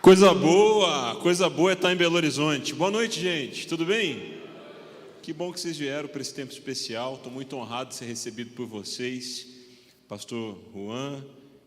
Coisa boa é estar em Belo Horizonte. Boa noite, gente, tudo bem? Que bom que vocês vieram para esse tempo especial. Estou muito honrado de ser recebido por vocês. Pastor Juan,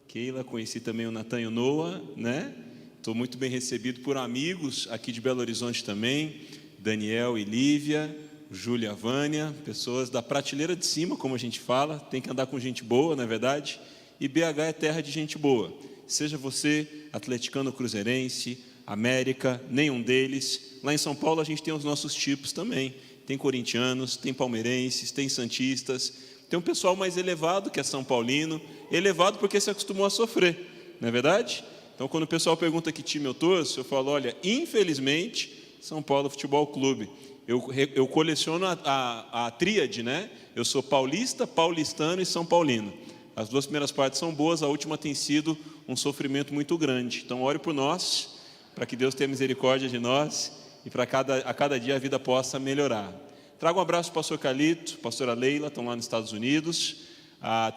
Keila, conheci também o Natan e o Noah, né? Estou muito bem recebido por amigos aqui de Belo Horizonte também, Daniel e Lívia, Júlia, Vânia, pessoas da prateleira de cima, como a gente fala, tem que andar com gente boa, não é verdade? E BH é terra de gente boa. Seja você atleticano, cruzeirense, América, nenhum deles. Lá em São Paulo a gente tem os nossos tipos também. Tem corintianos, tem palmeirenses, tem santistas. Tem um pessoal mais elevado que é São Paulino. Elevado porque se acostumou a sofrer, não é verdade? Então quando o pessoal pergunta que time eu torço, eu falo, olha, infelizmente, São Paulo Futebol Clube. Eu coleciono a tríade, né? Eu sou paulista, paulistano e São Paulino. As duas primeiras partes são boas, a última tem sido um sofrimento muito grande. Então, ore por nós, para que Deus tenha misericórdia de nós e para a cada dia a vida possa melhorar. Trago um abraço para o pastor Calito, pastora Leila, estão lá nos Estados Unidos,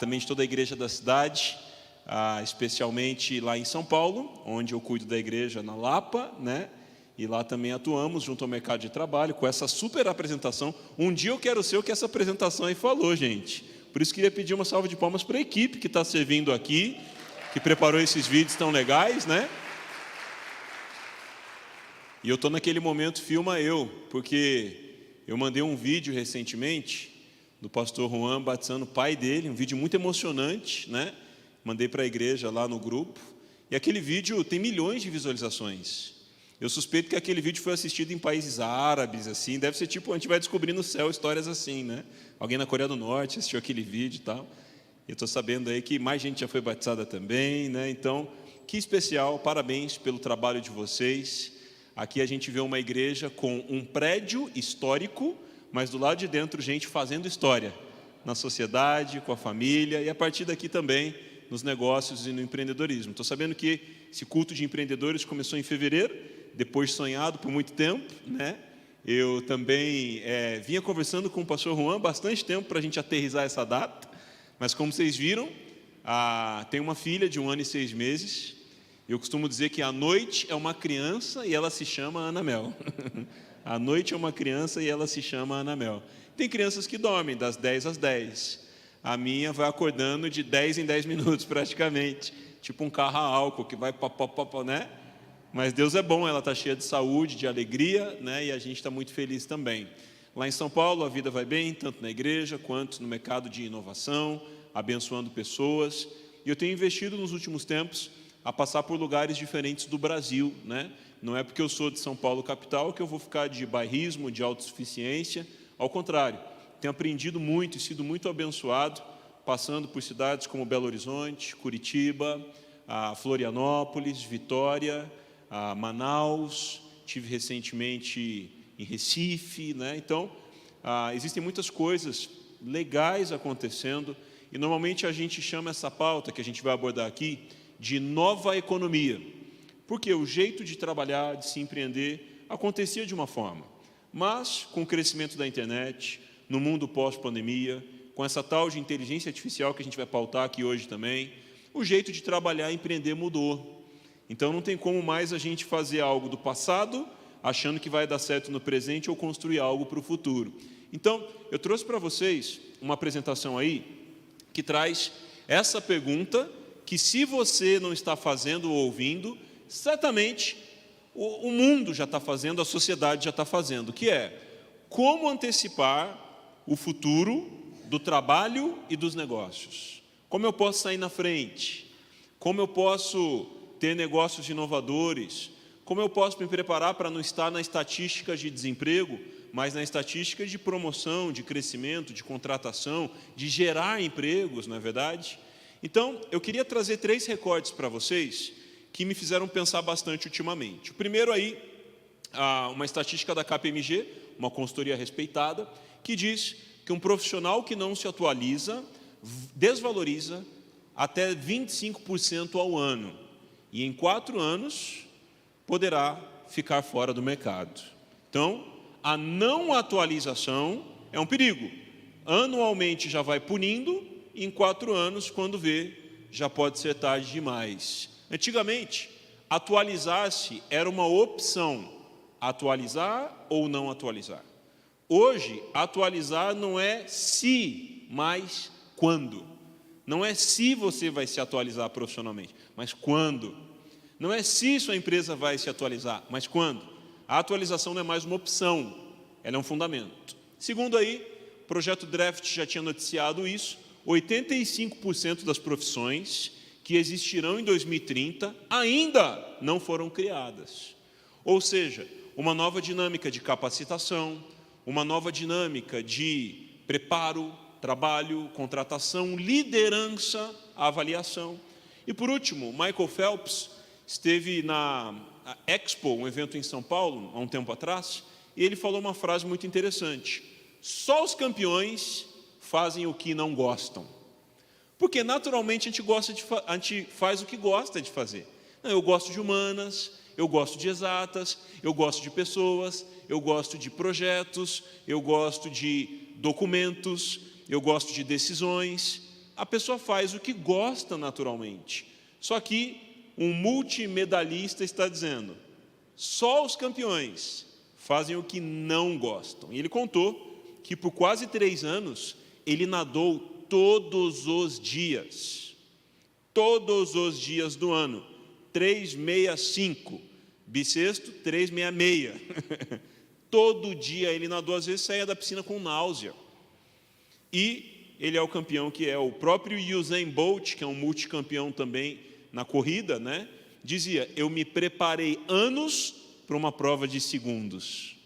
também de toda a igreja da cidade, especialmente lá em São Paulo, onde eu cuido da igreja na Lapa, né? E lá também atuamos junto ao mercado de trabalho com essa super apresentação. Um dia eu quero ser o que essa apresentação aí falou, gente. Por isso queria pedir uma salva de palmas para a equipe que está servindo aqui, que preparou esses vídeos tão legais, né? E eu estou naquele momento, filma eu, porque eu mandei um vídeo recentemente do pastor Juan batizando o pai dele, um vídeo muito emocionante, né? Mandei para a igreja lá no grupo, e aquele vídeo tem milhões de visualizações. Eu suspeito que aquele vídeo foi assistido em países árabes, assim, deve ser tipo, a gente vai descobrir no céu histórias assim, né? Alguém na Coreia do Norte assistiu aquele vídeo e tal. Eu estou sabendo aí que mais gente já foi batizada também, né? Então, que especial, parabéns pelo trabalho de vocês. Aqui a gente vê uma igreja com um prédio histórico, mas do lado de dentro gente fazendo história, na sociedade, com a família, e a partir daqui também, nos negócios e no empreendedorismo. Estou sabendo que esse culto de empreendedores começou em fevereiro, depois sonhado por muito tempo, né? Eu também vinha conversando com o pastor Juan bastante tempo para a gente aterrissar essa data, mas como vocês viram, tem uma filha de 1 ano e 6 meses. Eu costumo dizer que a noite é uma criança e ela se chama Anamel. A noite é uma criança e ela se chama Anamel. Tem crianças que dormem das 10 às 10. A minha vai acordando de 10 em 10 minutos praticamente, tipo um carro a álcool que vai pá, né? Mas Deus é bom, ela está cheia de saúde, de alegria, né? E a gente está muito feliz também. Lá em São Paulo a vida vai bem, tanto na igreja quanto no mercado de inovação, abençoando pessoas. E eu tenho investido nos últimos tempos a passar por lugares diferentes do Brasil, né? Não é porque eu sou de São Paulo capital que eu vou ficar de bairrismo, de autossuficiência. Ao contrário, tenho aprendido muito e sido muito abençoado, passando por cidades como Belo Horizonte, Curitiba, Florianópolis, Vitória, Manaus, tive recentemente em Recife, né? Então, existem muitas coisas legais acontecendo e normalmente a gente chama essa pauta que a gente vai abordar aqui de nova economia, porque o jeito de trabalhar, de se empreender, acontecia de uma forma, mas com o crescimento da internet, no mundo pós-pandemia, com essa tal de inteligência artificial que a gente vai pautar aqui hoje também, o jeito de trabalhar e empreender mudou. Então não tem como mais a gente fazer algo do passado, achando que vai dar certo no presente ou construir algo para o futuro. Então, eu trouxe para vocês uma apresentação aí que traz essa pergunta que se você não está fazendo ou ouvindo, certamente o mundo já está fazendo, a sociedade já está fazendo, que é como antecipar o futuro do trabalho e dos negócios. Como eu posso sair na frente? Como eu posso ter negócios inovadores? Como eu posso me preparar para não estar na estatística de desemprego, mas na estatística de promoção, de crescimento, de contratação, de gerar empregos, não é verdade? Então, eu queria trazer 3 recortes para vocês que me fizeram pensar bastante ultimamente. O primeiro aí, uma estatística da KPMG, uma consultoria respeitada, que diz que um profissional que não se atualiza, desvaloriza até 25% ao ano. E em 4 anos, poderá ficar fora do mercado. Então, a não atualização é um perigo. Anualmente já vai punindo, e em 4 anos, quando vê, já pode ser tarde demais. Antigamente, atualizar-se era uma opção, atualizar ou não atualizar. Hoje, atualizar não é se, mas quando. Não é se você vai se atualizar profissionalmente, mas quando. Não é se sua empresa vai se atualizar, mas quando. A atualização não é mais uma opção, ela é um fundamento. Segundo aí, o Projeto Draft já tinha noticiado isso, 85% das profissões que existirão em 2030 ainda não foram criadas. Ou seja, uma nova dinâmica de capacitação, uma nova dinâmica de preparo, trabalho, contratação, liderança, avaliação. E por último, Michael Phelps esteve na Expo, um evento em São Paulo, há um tempo atrás, e ele falou uma frase muito interessante: só os campeões fazem o que não gostam. Porque naturalmente a gente faz o que gosta de fazer. Eu gosto de humanas, eu gosto de exatas, eu gosto de pessoas, eu gosto de projetos, eu gosto de documentos, eu gosto de decisões. A pessoa faz o que gosta naturalmente. Só que um multimedalista está dizendo: só os campeões fazem o que não gostam. E ele contou que por quase 3 anos ele nadou todos os dias do ano, 365, bissexto 366. Todo dia ele nadou, às vezes saía da piscina com náusea. E ele é o campeão que é o próprio Usain Bolt, que é um multicampeão também na corrida, né? Dizia: eu me preparei anos para uma prova de segundos.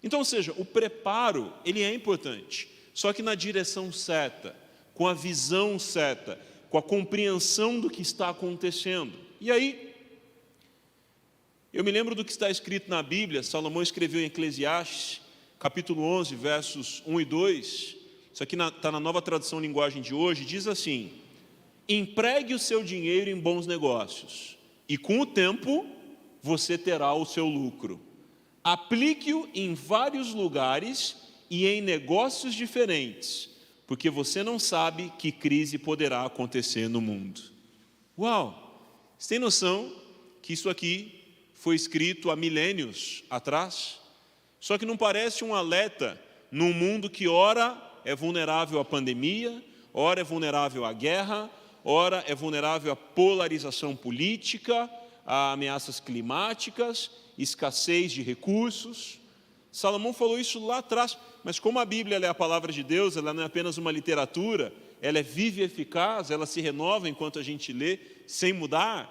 Então, ou seja, o preparo, ele é importante, só que na direção certa, com a visão certa, com a compreensão do que está acontecendo. E aí, eu me lembro do que está escrito na Bíblia. Salomão escreveu em Eclesiastes, capítulo 11, versos 1 e 2, isso aqui está na Nova Tradução Linguagem de hoje, diz assim: empregue o seu dinheiro em bons negócios, e com o tempo você terá o seu lucro. Aplique-o em vários lugares e em negócios diferentes, porque você não sabe que crise poderá acontecer no mundo. Uau! Você tem noção que isso aqui foi escrito há milênios atrás? Só que não parece um alerta num mundo que ora é vulnerável à pandemia, ora é vulnerável à guerra, ora é vulnerável à polarização política, a ameaças climáticas, escassez de recursos. Salomão falou isso lá atrás, mas como a Bíblia ela é a palavra de Deus, ela não é apenas uma literatura, ela é viva e eficaz, ela se renova enquanto a gente lê, sem mudar.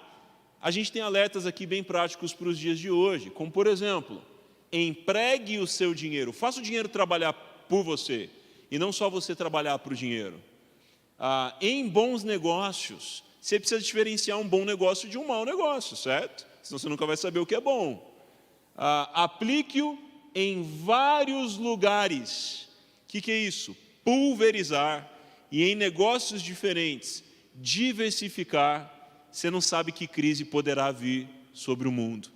A gente tem alertas aqui bem práticos para os dias de hoje, como por exemplo, empregue o seu dinheiro, faça o dinheiro trabalhar por você, e não só você trabalhar para o dinheiro. Em bons negócios, você precisa diferenciar um bom negócio de um mau negócio, certo? Senão você nunca vai saber o que é bom. Aplique-o em vários lugares. O que é isso? Pulverizar. E em negócios diferentes, diversificar. Você não sabe que crise poderá vir sobre o mundo.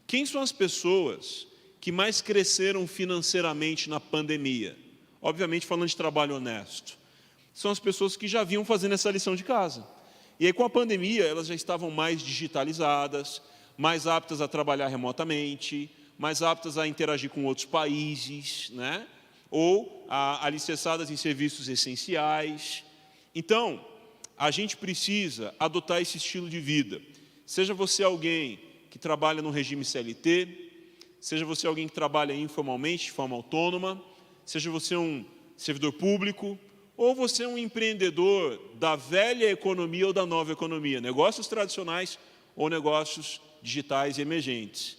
Quem são as pessoas que mais cresceram financeiramente na pandemia? Obviamente falando de trabalho honesto. São as pessoas que já vinham fazendo essa lição de casa. E aí com a pandemia elas já estavam mais digitalizadas, mais aptas a trabalhar remotamente, mais aptas a interagir com outros países, né? Ou alicerçadas em serviços essenciais. Então, a gente precisa adotar esse estilo de vida. Seja você alguém que trabalha no regime CLT, seja você alguém que trabalha informalmente, de forma autônoma, seja você um servidor público, ou você é um empreendedor da velha economia ou da nova economia, negócios tradicionais ou negócios digitais e emergentes.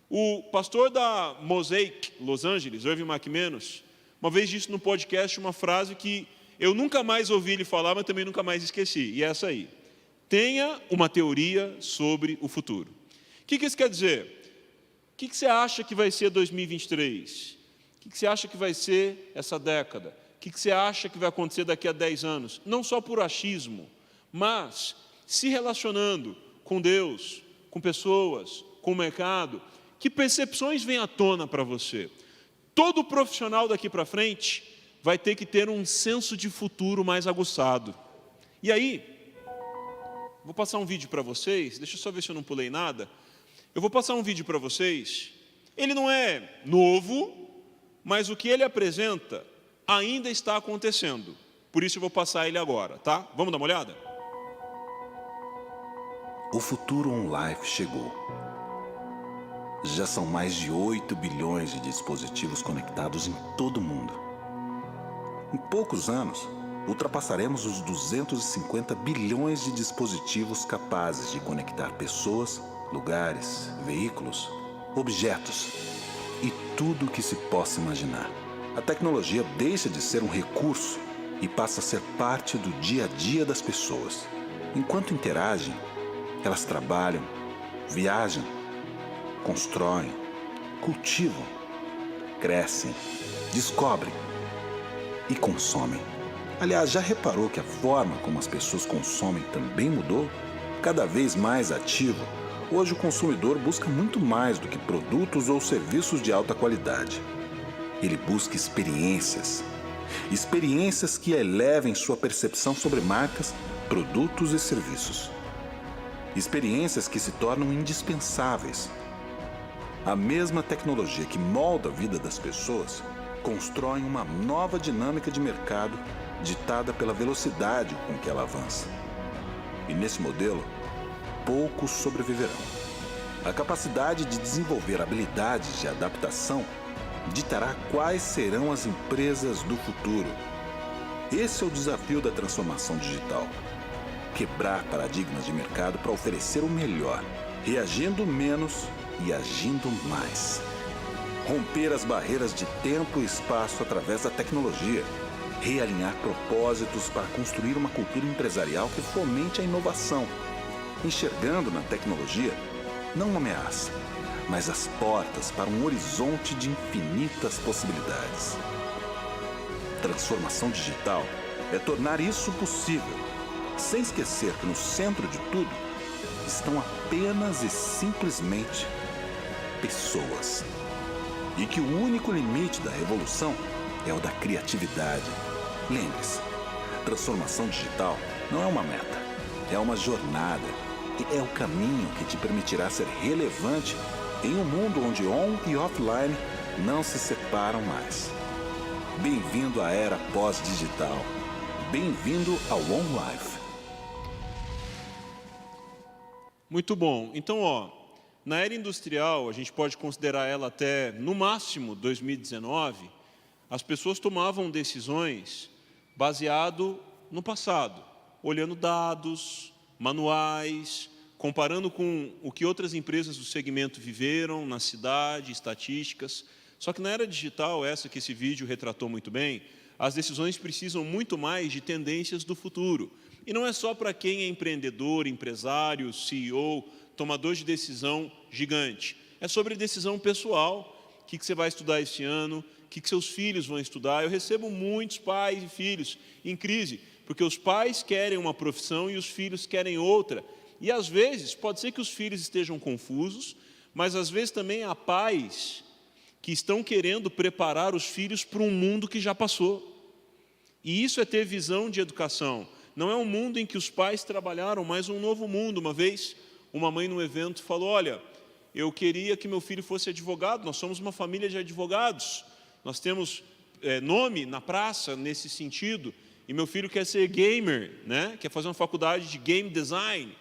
O pastor da Mosaic, Los Angeles, Irving McManus, uma vez disse no podcast uma frase que eu nunca mais ouvi ele falar, mas também nunca mais esqueci, e é essa aí: tenha uma teoria sobre o futuro. O que isso quer dizer? O que você acha que vai ser 2023? O que você acha que vai ser essa década? O que você acha que vai acontecer daqui a 10 anos? Não só por achismo, mas se relacionando com Deus, com pessoas, com o mercado. Que percepções vêm à tona para você? Todo profissional daqui para frente vai ter que ter um senso de futuro mais aguçado. E aí, vou passar um vídeo para vocês, deixa eu só ver se eu não pulei nada. Eu vou passar um vídeo para vocês, ele não é novo, mas o que ele apresenta ainda está acontecendo. Por isso eu vou passar ele agora, tá? Vamos dar uma olhada? O futuro on-life chegou. Já são mais de 8 bilhões de dispositivos conectados em todo o mundo. Em poucos anos, ultrapassaremos os 250 bilhões de dispositivos capazes de conectar pessoas, lugares, veículos, objetos e tudo o que se possa imaginar. A tecnologia deixa de ser um recurso e passa a ser parte do dia a dia das pessoas. Enquanto interagem, elas trabalham, viajam, constroem, cultivam, crescem, descobrem e consomem. Aliás, já reparou que a forma como as pessoas consomem também mudou? Cada vez mais ativo, hoje o consumidor busca muito mais do que produtos ou serviços de alta qualidade. Ele busca experiências. Experiências que elevem sua percepção sobre marcas, produtos e serviços. Experiências que se tornam indispensáveis. A mesma tecnologia que molda a vida das pessoas constrói uma nova dinâmica de mercado ditada pela velocidade com que ela avança. E nesse modelo, poucos sobreviverão. A capacidade de desenvolver habilidades de adaptação ditará quais serão as empresas do futuro. Esse é o desafio da transformação digital. Quebrar paradigmas de mercado para oferecer o melhor, reagindo menos e agindo mais. Romper as barreiras de tempo e espaço através da tecnologia. Realinhar propósitos para construir uma cultura empresarial que fomente a inovação, enxergando na tecnologia não uma ameaça, mas as portas para um horizonte de infinitas possibilidades. Transformação digital é tornar isso possível, sem esquecer que no centro de tudo estão apenas e simplesmente pessoas. E que o único limite da revolução é o da criatividade. Lembre-se, transformação digital não é uma meta, é uma jornada e é o caminho que te permitirá ser relevante em um mundo onde on e offline não se separam mais. Bem-vindo à era pós-digital. Bem-vindo ao on-life. Muito bom. Então, na era industrial, a gente pode considerar ela até, no máximo, 2019, as pessoas tomavam decisões baseado no passado, olhando dados, manuais, comparando com o que outras empresas do segmento viveram na cidade, estatísticas. Só que na era digital, essa que esse vídeo retratou muito bem, as decisões precisam muito mais de tendências do futuro. E não é só para quem é empreendedor, empresário, CEO, tomador de decisão gigante. É sobre decisão pessoal. O que você vai estudar esse ano? O que seus filhos vão estudar? Eu recebo muitos pais e filhos em crise, porque os pais querem uma profissão e os filhos querem outra. E às vezes, pode ser que os filhos estejam confusos, mas às vezes também há pais que estão querendo preparar os filhos para um mundo que já passou. E isso é ter visão de educação. Não é um mundo em que os pais trabalharam, mas um novo mundo. Uma vez, uma mãe num evento falou, olha, eu queria que meu filho fosse advogado, nós somos uma família de advogados, nós temos nome na praça nesse sentido, e meu filho quer ser gamer, né? Quer fazer uma faculdade de game design.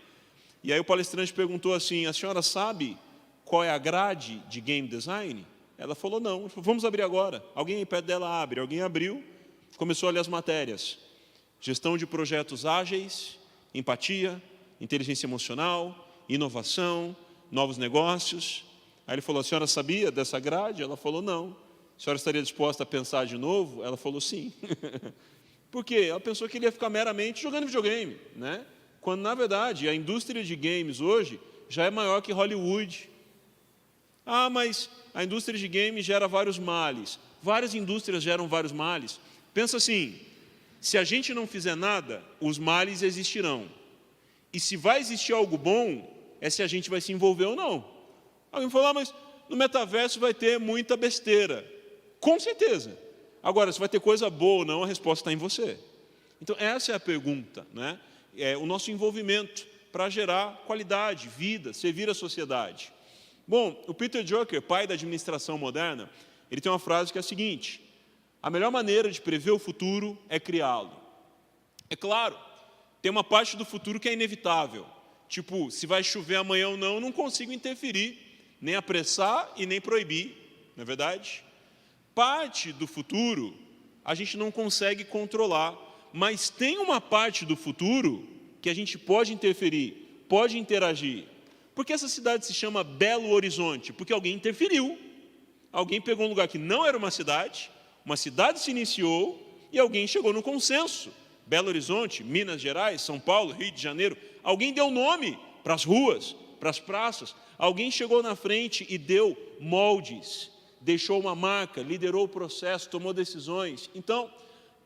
E aí o palestrante perguntou assim, a senhora sabe qual é a grade de game design? Ela falou, não. Ele falou, vamos abrir agora. Alguém aí perto dela abre. Alguém abriu, começou a ler as matérias. Gestão de projetos ágeis, empatia, inteligência emocional, inovação, novos negócios. Aí ele falou, a senhora sabia dessa grade? Ela falou, não. A senhora estaria disposta a pensar de novo? Ela falou, sim. Por quê? Ela pensou que ele ia ficar meramente jogando videogame, né? Quando, na verdade, a indústria de games hoje já é maior que Hollywood. Ah, mas a indústria de games gera vários males. Várias indústrias geram vários males. Pensa assim, se a gente não fizer nada, os males existirão. E se vai existir algo bom, é se a gente vai se envolver ou não. Alguém falou, mas no metaverso vai ter muita besteira. Com certeza. Agora, se vai ter coisa boa ou não, a resposta está em você. Então, essa é a pergunta, né? O nosso envolvimento. para gerar qualidade, vida, servir a sociedade. Bom, o Peter Drucker, pai da administração moderna, ele tem uma frase que é a seguinte: a melhor maneira de prever o futuro é criá-lo. É claro, tem uma parte do futuro que é inevitável. Tipo, se vai chover amanhã ou não, eu não consigo interferir, nem apressar e nem proibir, não é verdade? Parte do futuro a gente não consegue controlar, mas tem uma parte do futuro que a gente pode interferir, pode interagir. Por que essa cidade se chama Belo Horizonte? Porque alguém interferiu. Alguém pegou um lugar que não era uma cidade se iniciou e alguém chegou no consenso. Belo Horizonte, Minas Gerais, São Paulo, Rio de Janeiro. Alguém deu nome para as ruas, para as praças. Alguém chegou na frente e deu moldes, deixou uma marca, liderou o processo, tomou decisões. Então,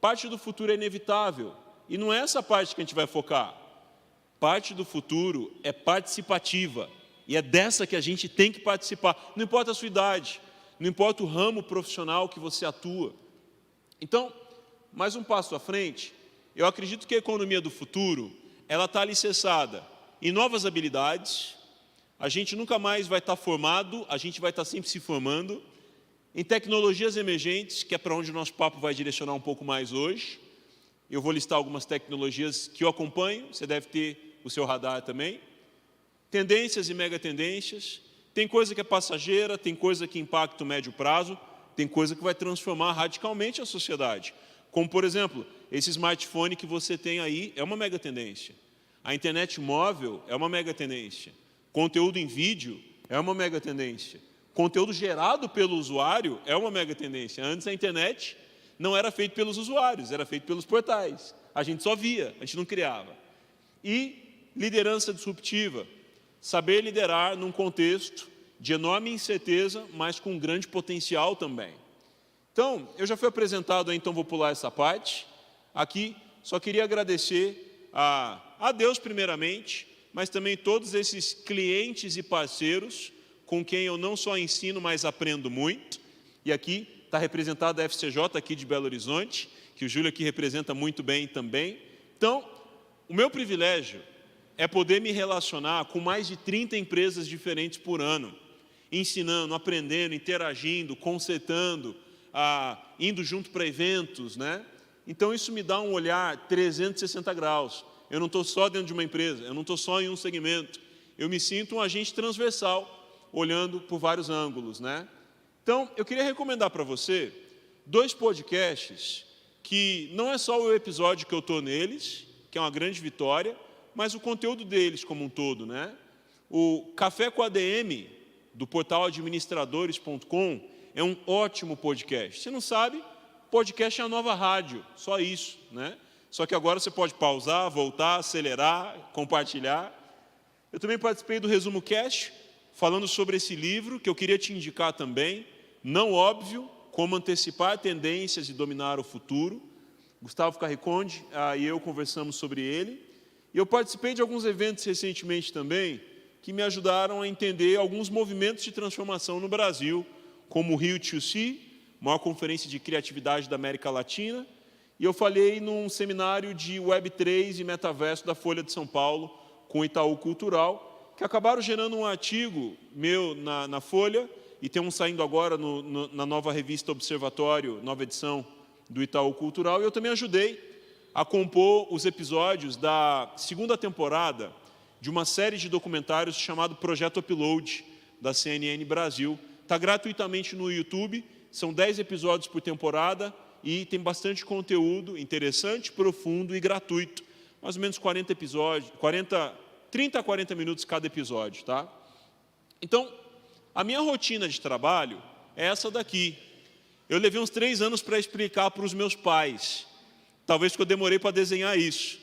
parte do futuro é inevitável. E não é essa parte que a gente vai focar. Parte do futuro é participativa. E é dessa que a gente tem que participar. Não importa a sua idade, não importa o ramo profissional que você atua. Então, mais um passo à frente, eu acredito que a economia do futuro, ela está alicerçada em novas habilidades. A gente nunca mais vai estar formado, a gente vai estar sempre se formando. Em tecnologias emergentes, que é para onde o nosso papo vai direcionar um pouco mais hoje. Eu vou listar algumas tecnologias que eu acompanho, você deve ter o seu radar também. Tendências e megatendências. Tem coisa que é passageira, tem coisa que impacta o médio prazo, tem coisa que vai transformar radicalmente a sociedade. Como, por exemplo, esse smartphone que você tem aí é uma megatendência. A internet móvel é uma megatendência. Conteúdo em vídeo é uma megatendência. Conteúdo gerado pelo usuário é uma megatendência. Antes a internet não era feita pelos usuários, era feita pelos portais. A gente só via, a gente não criava. E liderança disruptiva. Saber liderar num contexto de enorme incerteza, mas com grande potencial também. Então, eu já fui apresentado, então vou pular essa parte. Aqui, só queria agradecer a Deus primeiramente, mas também todos esses clientes e parceiros com quem eu não só ensino, mas aprendo muito. E aqui está representada a FCJ aqui de Belo Horizonte, que o Júlio aqui representa muito bem também. Então, o meu privilégio é poder me relacionar com mais de 30 empresas diferentes por ano, ensinando, aprendendo, interagindo, consertando, indo junto para eventos, né? Então, isso me dá um olhar 360 graus. Eu não estou só dentro de uma empresa, eu não estou só em um segmento. Eu me sinto um agente transversal, olhando por vários ângulos, né? Então, eu queria recomendar para você 2 podcasts que não é só o episódio que eu estou neles, que é uma grande vitória, mas o conteúdo deles como um todo, né? O Café com ADM, do portal administradores.com, é um ótimo podcast. Você não sabe, podcast é a nova rádio, só isso, né? Só que agora você pode pausar, voltar, acelerar, compartilhar. Eu também participei do Resumo Cast, falando sobre esse livro, que eu queria te indicar também, Não Óbvio, Como Antecipar Tendências e Dominar o Futuro. Gustavo Carriconde e eu conversamos sobre ele. E eu participei de alguns eventos recentemente também, que me ajudaram a entender alguns movimentos de transformação no Brasil, como o Rio 2C, maior conferência de criatividade da América Latina, e eu falei num seminário de Web3 e Metaverso da Folha de São Paulo, com o Itaú Cultural, que acabaram gerando um artigo meu na Folha, e tem um saindo agora na nova revista Observatório, nova edição do Itaú Cultural, e eu também ajudei a compor os episódios da 2ª temporada de uma série de documentários chamado Projeto Upload, da CNN Brasil. Está gratuitamente no YouTube, são 10 episódios por temporada e tem bastante conteúdo interessante, profundo e gratuito. Mais ou menos 40 episódios, 30 a 40 minutos cada episódio, tá? Então, a minha rotina de trabalho é essa daqui. Eu levei uns 3 anos para explicar para os meus pais. Talvez porque eu demorei para desenhar isso.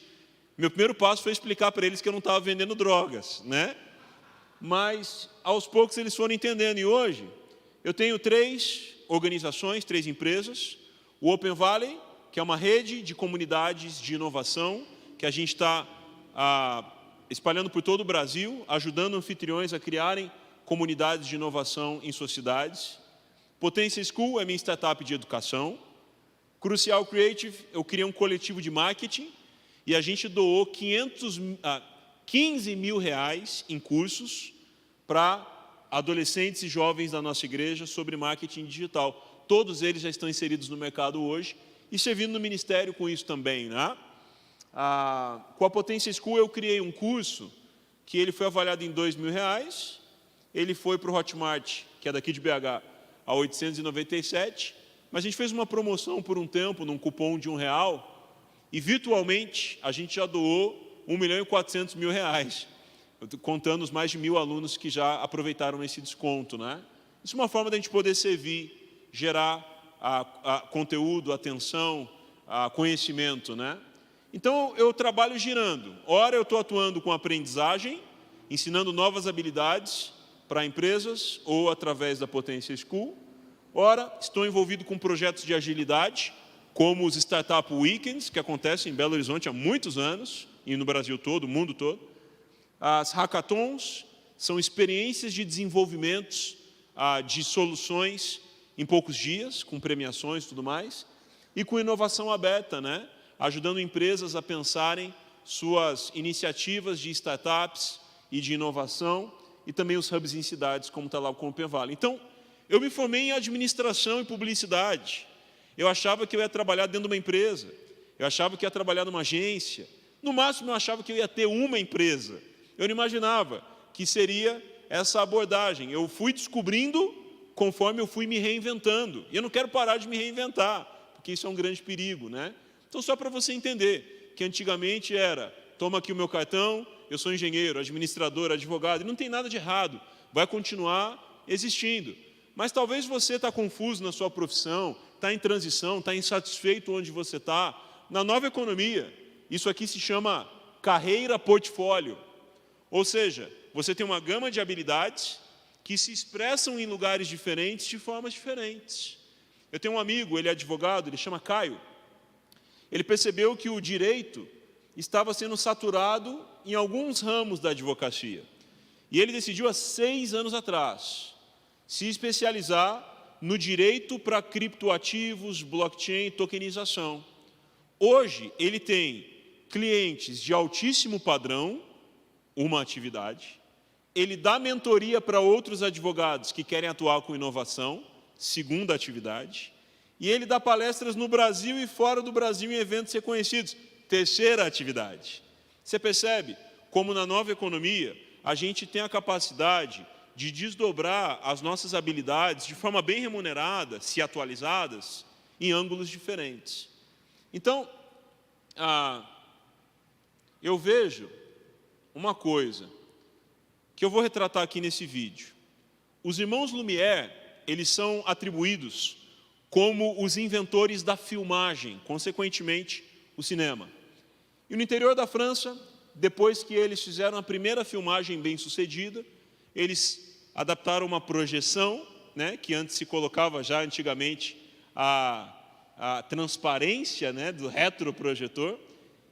Meu primeiro passo foi explicar para eles que eu não estava vendendo drogas, né? Mas, aos poucos, eles foram entendendo. E hoje, eu tenho 3 organizações, 3 empresas. O Open Valley, que é uma rede de comunidades de inovação, que a gente está espalhando por todo o Brasil, ajudando anfitriões a criarem comunidades de inovação em suas cidades. Potência School é minha startup de educação. Crucial Creative, eu criei um coletivo de marketing e a gente doou 15 mil reais em cursos para adolescentes e jovens da nossa igreja sobre marketing digital. Todos eles já estão inseridos no mercado hoje e servindo no ministério com isso também, né? Com a Potência School eu criei um curso que ele foi avaliado em 2 mil reais, ele foi para o Hotmart, que é daqui de BH, a 897, mas a gente fez uma promoção por um tempo, num cupom de R$1, e virtualmente a gente já doou 1.400.000 reais, contando os mais de 1.000 alunos que já aproveitaram esse desconto, né? Isso é uma forma da gente poder servir, gerar conteúdo, atenção, conhecimento, né? Então, eu trabalho girando. Ora, eu estou atuando com aprendizagem, ensinando novas habilidades para empresas ou através da Potência School. Ora, estou envolvido com projetos de agilidade, como os Startup Weekends, que acontecem em Belo Horizonte há muitos anos, e no Brasil todo, no mundo todo. As hackathons são experiências de desenvolvimento de soluções em poucos dias, com premiações e tudo mais, e com inovação aberta, né? Ajudando empresas a pensarem suas iniciativas de startups e de inovação, e também os hubs em cidades, como está lá o Compen Valley. Então, eu me formei em administração e publicidade. Eu achava que eu ia trabalhar dentro de uma empresa, eu achava que ia trabalhar numa agência, no máximo eu achava que eu ia ter uma empresa. Eu não imaginava que seria essa abordagem. Eu fui descobrindo conforme eu fui me reinventando. E eu não quero parar de me reinventar, porque isso é um grande perigo, né? Então, só para você entender que antigamente era, toma aqui o meu cartão, eu sou engenheiro, administrador, advogado, e não tem nada de errado, vai continuar existindo. Mas talvez você está confuso na sua profissão, está em transição, está insatisfeito onde você está. Na nova economia, isso aqui se chama carreira portfólio. Ou seja, você tem uma gama de habilidades que se expressam em lugares diferentes, de formas diferentes. Eu tenho um amigo, ele é advogado, ele chama Caio. Ele percebeu que o direito estava sendo saturado em alguns ramos da advocacia. E ele decidiu, há 6 anos atrás, se especializar no direito para criptoativos, blockchain e tokenização. Hoje, ele tem clientes de altíssimo padrão, uma atividade. Ele dá mentoria para outros advogados que querem atuar com inovação, segunda atividade. E ele dá palestras no Brasil e fora do Brasil em eventos reconhecidos, terceira atividade. Você percebe como na nova economia a gente tem a capacidade de desdobrar as nossas habilidades de forma bem remunerada, se atualizadas, em ângulos diferentes. Então, eu vejo uma coisa que eu vou retratar aqui nesse vídeo. Os irmãos Lumière, eles são atribuídos como os inventores da filmagem, consequentemente, o cinema. E no interior da França, depois que eles fizeram a primeira filmagem bem-sucedida, eles adaptaram uma projeção, né, que antes se colocava já antigamente a transparência, né, do retroprojetor,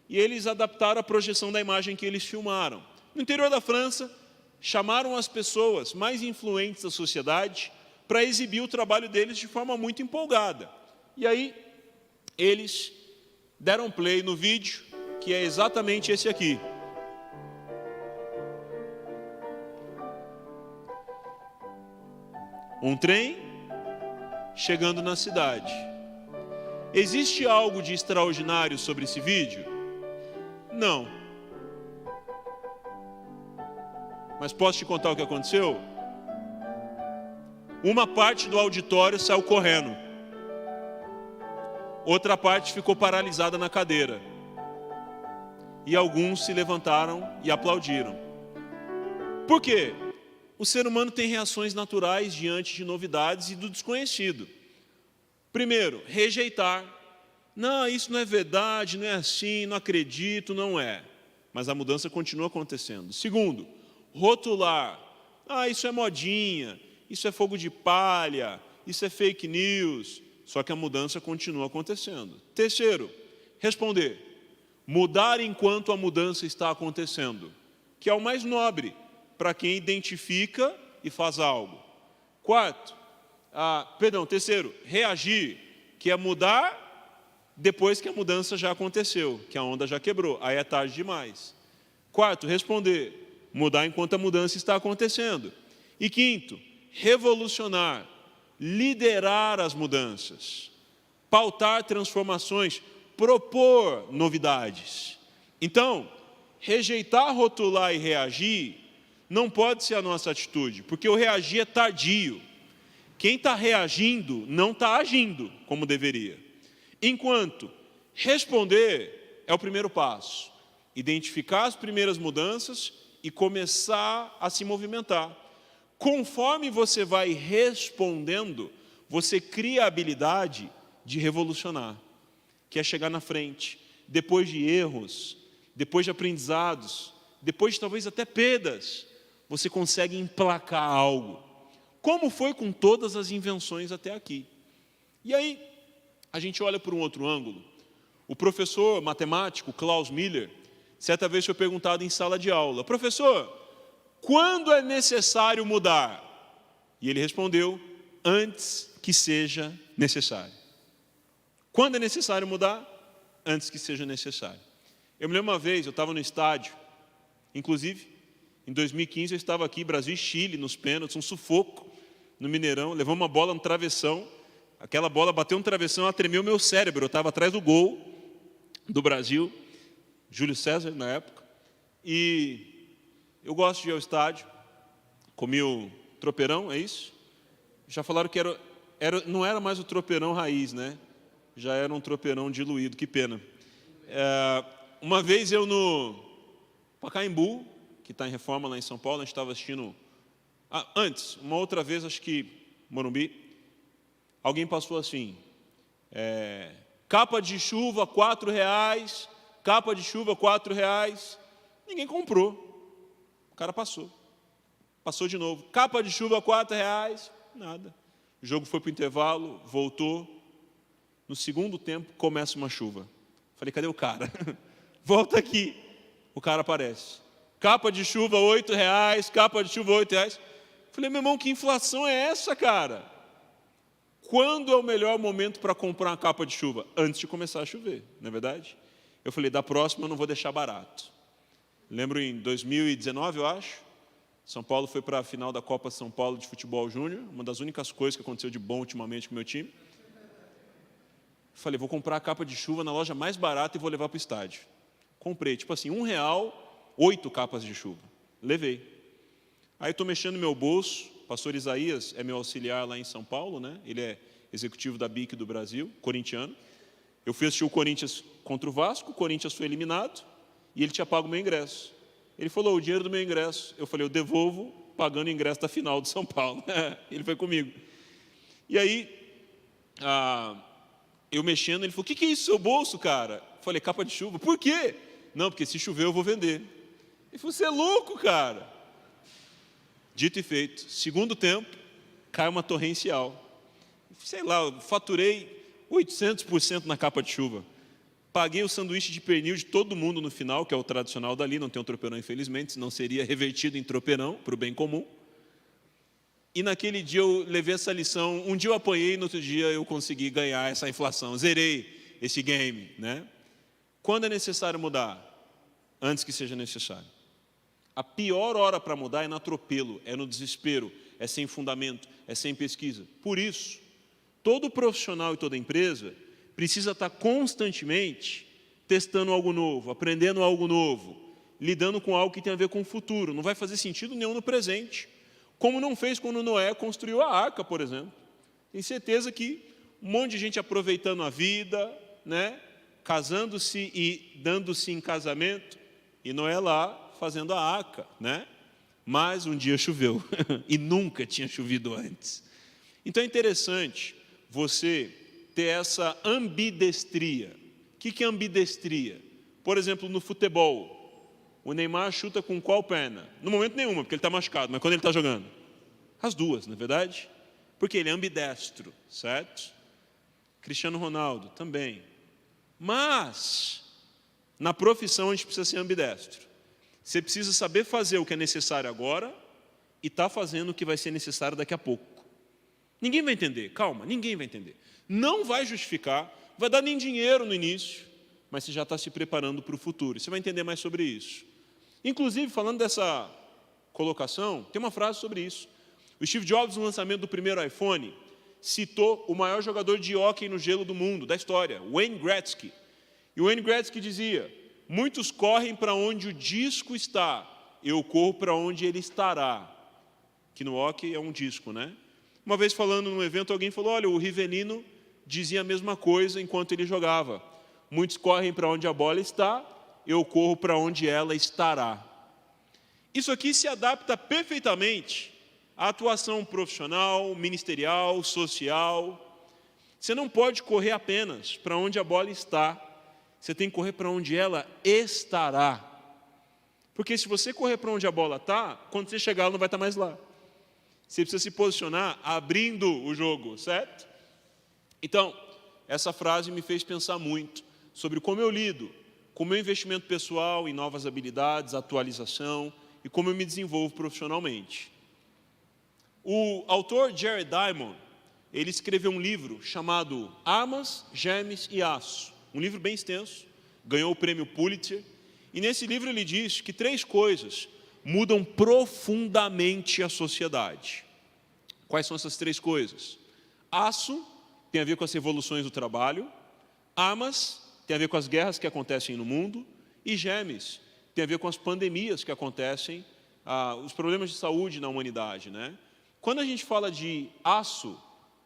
e eles adaptaram a projeção da imagem que eles filmaram. No interior da França, chamaram as pessoas mais influentes da sociedade para exibir o trabalho deles de forma muito empolgada. E aí, eles deram play no vídeo, que é exatamente esse aqui. Um trem chegando na cidade. Existe algo de extraordinário sobre esse vídeo? Não. Mas posso te contar o que aconteceu? Uma parte do auditório saiu correndo. Outra parte ficou paralisada na cadeira. E alguns se levantaram e aplaudiram. Por quê? O ser humano tem reações naturais diante de novidades e do desconhecido. Primeiro, rejeitar. Não, isso não é verdade, não é assim, não acredito, não é. Mas a mudança continua acontecendo. Segundo, rotular. Isso é modinha, isso é fogo de palha, isso é fake news. Só que a mudança continua acontecendo. Terceiro, responder. Mudar enquanto a mudança está acontecendo, que é o mais nobre para quem identifica e faz algo. Terceiro, reagir, que é mudar depois que a mudança já aconteceu, que a onda já quebrou, aí é tarde demais. Quarto, responder, mudar enquanto a mudança está acontecendo. E quinto, revolucionar, liderar as mudanças, pautar transformações, propor novidades. Então, rejeitar, rotular e reagir não pode ser a nossa atitude, porque o reagir é tardio. Quem está reagindo não está agindo como deveria. Enquanto responder é o primeiro passo. Identificar as primeiras mudanças e começar a se movimentar. Conforme você vai respondendo, você cria a habilidade de revolucionar, que é chegar na frente, depois de erros, depois de aprendizados, depois de talvez até perdas, você consegue emplacar algo. Como foi com todas as invenções até aqui. E aí, a gente olha por um outro ângulo. O professor matemático, Klaus Miller, certa vez foi perguntado em sala de aula: professor, quando é necessário mudar? E ele respondeu: antes que seja necessário. Quando é necessário mudar? Antes que seja necessário. Eu me lembro uma vez, eu estava no estádio, inclusive, em 2015 eu estava aqui, Brasil e Chile, nos pênaltis, um sufoco no Mineirão, levamos uma bola no travessão, aquela bola bateu no travessão, ela tremeu o meu cérebro, eu estava atrás do gol do Brasil, Júlio César na época, e eu gosto de ir ao estádio, comi o tropeirão, é isso? Já falaram que não era mais o tropeirão raiz, né? Já era um tropeirão diluído, que pena. Uma vez eu no Pacaembu, que está em reforma lá em São Paulo, a gente estava assistindo... antes, uma outra vez, acho que Morumbi, alguém passou assim, capa de chuva, R$4, capa de chuva, R$4, ninguém comprou, o cara passou de novo, capa de chuva, R$4, nada. O jogo foi para o intervalo, voltou, no segundo tempo começa uma chuva. Falei, cadê o cara? Volta aqui, o cara aparece. Capa de chuva, R$8, capa de chuva, R$8. Falei, meu irmão, que inflação é essa, cara? Quando é o melhor momento para comprar uma capa de chuva? Antes de começar a chover, não é verdade? Eu falei, da próxima eu não vou deixar barato. Lembro em 2019, eu acho, São Paulo foi para a final da Copa São Paulo de Futebol Júnior, uma das únicas coisas que aconteceu de bom ultimamente com o meu time. Falei, vou comprar a capa de chuva na loja mais barata e vou levar para o estádio. Comprei, tipo assim, R$1, 8 capas de chuva. Levei. Aí estou mexendo no meu bolso, pastor Isaías é meu auxiliar lá em São Paulo, né? Ele é executivo da BIC do Brasil, corintiano. Eu fui assistir o Corinthians contra o Vasco, o Corinthians foi eliminado e ele tinha pago o meu ingresso. Ele falou, o dinheiro do meu ingresso. Eu falei, eu devolvo pagando o ingresso da final de São Paulo. Ele foi comigo. E aí, eu mexendo, ele falou, o que é isso, seu bolso, cara? Eu falei, capa de chuva. Por quê? Não, porque se chover eu vou vender. Ele falou, você é louco, cara. Dito e feito. Segundo tempo, cai uma torrencial. Sei lá, eu faturei 800% na capa de chuva. Paguei o sanduíche de pernil de todo mundo no final, que é o tradicional dali, não tem um tropeirão, infelizmente, senão seria revertido em tropeirão, para o bem comum. E naquele dia eu levei essa lição, um dia eu apanhei, no outro dia eu consegui ganhar essa inflação, zerei esse game, né? Quando é necessário mudar? Antes que seja necessário. A pior hora para mudar é no atropelo, é no desespero, é sem fundamento, é sem pesquisa. Por isso, todo profissional e toda empresa precisa estar constantemente testando algo novo, aprendendo algo novo, lidando com algo que tem a ver com o futuro. Não vai fazer sentido nenhum no presente. Como não fez quando Noé construiu a arca, por exemplo. Tenho certeza que um monte de gente aproveitando a vida, né? Casando-se e dando-se em casamento, e Noé lá fazendo a arca, né? Mas um dia choveu, e nunca tinha chovido antes. Então é interessante você ter essa ambidestria. O que é ambidestria? Por exemplo, no futebol, o Neymar chuta com qual perna? No momento nenhuma, porque ele está machucado, mas quando ele está jogando? As duas, não é verdade? Porque ele é ambidestro, certo? Cristiano Ronaldo também. Mas, na profissão a gente precisa ser ambidestro. Você precisa saber fazer o que é necessário agora e está fazendo o que vai ser necessário daqui a pouco. Ninguém vai entender, calma, ninguém vai entender. Não vai justificar, vai dar nem dinheiro no início, mas você já está se preparando para o futuro. Você vai entender mais sobre isso. Inclusive, falando dessa colocação, tem uma frase sobre isso. O Steve Jobs, no lançamento do primeiro iPhone, citou o maior jogador de hóquei no gelo do mundo, da história, Wayne Gretzky. E o Wayne Gretzky dizia: muitos correm para onde o disco está, eu corro para onde ele estará. Que no hóquei é um disco, né? Uma vez falando num evento, alguém falou: olha, o Rivelino dizia a mesma coisa enquanto ele jogava. Muitos correm para onde a bola está, eu corro para onde ela estará. Isso aqui se adapta perfeitamente à atuação profissional, ministerial, social. Você não pode correr apenas para onde a bola está, você tem que correr para onde ela estará. Porque se você correr para onde a bola está, quando você chegar, ela não vai estar mais lá. Você precisa se posicionar abrindo o jogo, certo? Então, essa frase me fez pensar muito sobre como eu lido com o meu investimento pessoal em novas habilidades, atualização e como eu me desenvolvo profissionalmente. O autor Jared Diamond, ele escreveu um livro chamado Armas, Germes e Aço. Um livro bem extenso, ganhou o prêmio Pulitzer. E nesse livro ele diz que 3 coisas mudam profundamente a sociedade. Quais são essas 3 coisas? Aço tem a ver com as revoluções do trabalho. Armas tem a ver com as guerras que acontecem no mundo. E germes tem a ver com as pandemias que acontecem, os problemas de saúde na humanidade, né? Quando a gente fala de aço,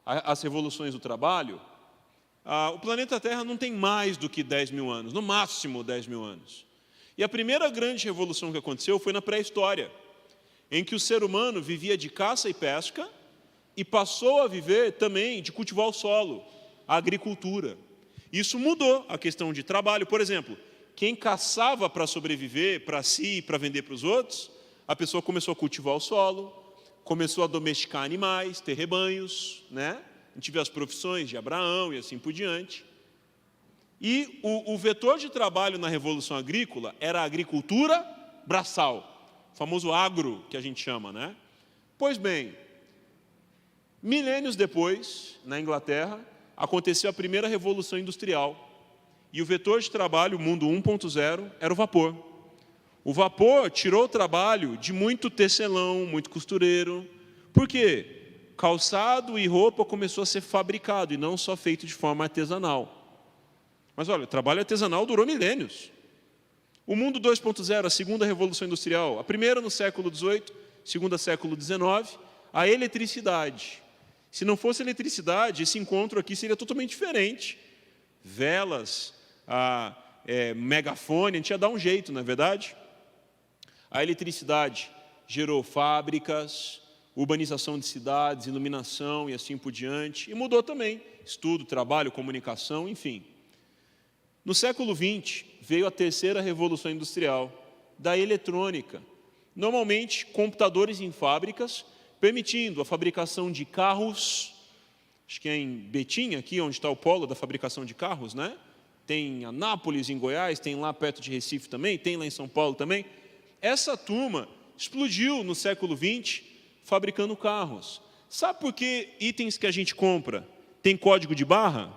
as revoluções do trabalho, o planeta Terra não tem mais do que 10 mil anos, no máximo 10 mil anos. E a primeira grande revolução que aconteceu foi na pré-história, em que o ser humano vivia de caça e pesca e passou a viver também de cultivar o solo, a agricultura. Isso mudou a questão de trabalho. Por exemplo, quem caçava para sobreviver, para si e para vender para os outros, a pessoa começou a cultivar o solo, começou a domesticar animais, ter rebanhos, né? A gente vê as profissões de Abraão e assim por diante. E o vetor de trabalho na Revolução Agrícola era a agricultura braçal, o famoso agro que a gente chama, né? Pois bem, milênios depois, na Inglaterra, aconteceu a primeira Revolução Industrial. E o vetor de trabalho, o mundo 1.0, era o vapor. O vapor tirou o trabalho de muito tecelão, muito costureiro. Por quê? Calçado e roupa começou a ser fabricado e não só feito de forma artesanal. Mas olha, o trabalho artesanal durou milênios. O mundo 2.0, a segunda revolução industrial, a primeira no século XVIII, segunda século XIX, a eletricidade. Se não fosse eletricidade, esse encontro aqui seria totalmente diferente. Velas, megafone, a gente ia dar um jeito, não é verdade? A eletricidade gerou fábricas, urbanização de cidades, iluminação e assim por diante. E mudou também estudo, trabalho, comunicação, enfim. No século XX, veio a terceira revolução industrial, da eletrônica. Normalmente, computadores em fábricas, permitindo a fabricação de carros. Acho que é em Betim, aqui onde está o polo da fabricação de carros, né? Tem Anápolis, em Goiás, tem lá perto de Recife também, tem lá em São Paulo também. Essa turma explodiu no século XX, fabricando carros. Sabe por que itens que a gente compra tem código de barra?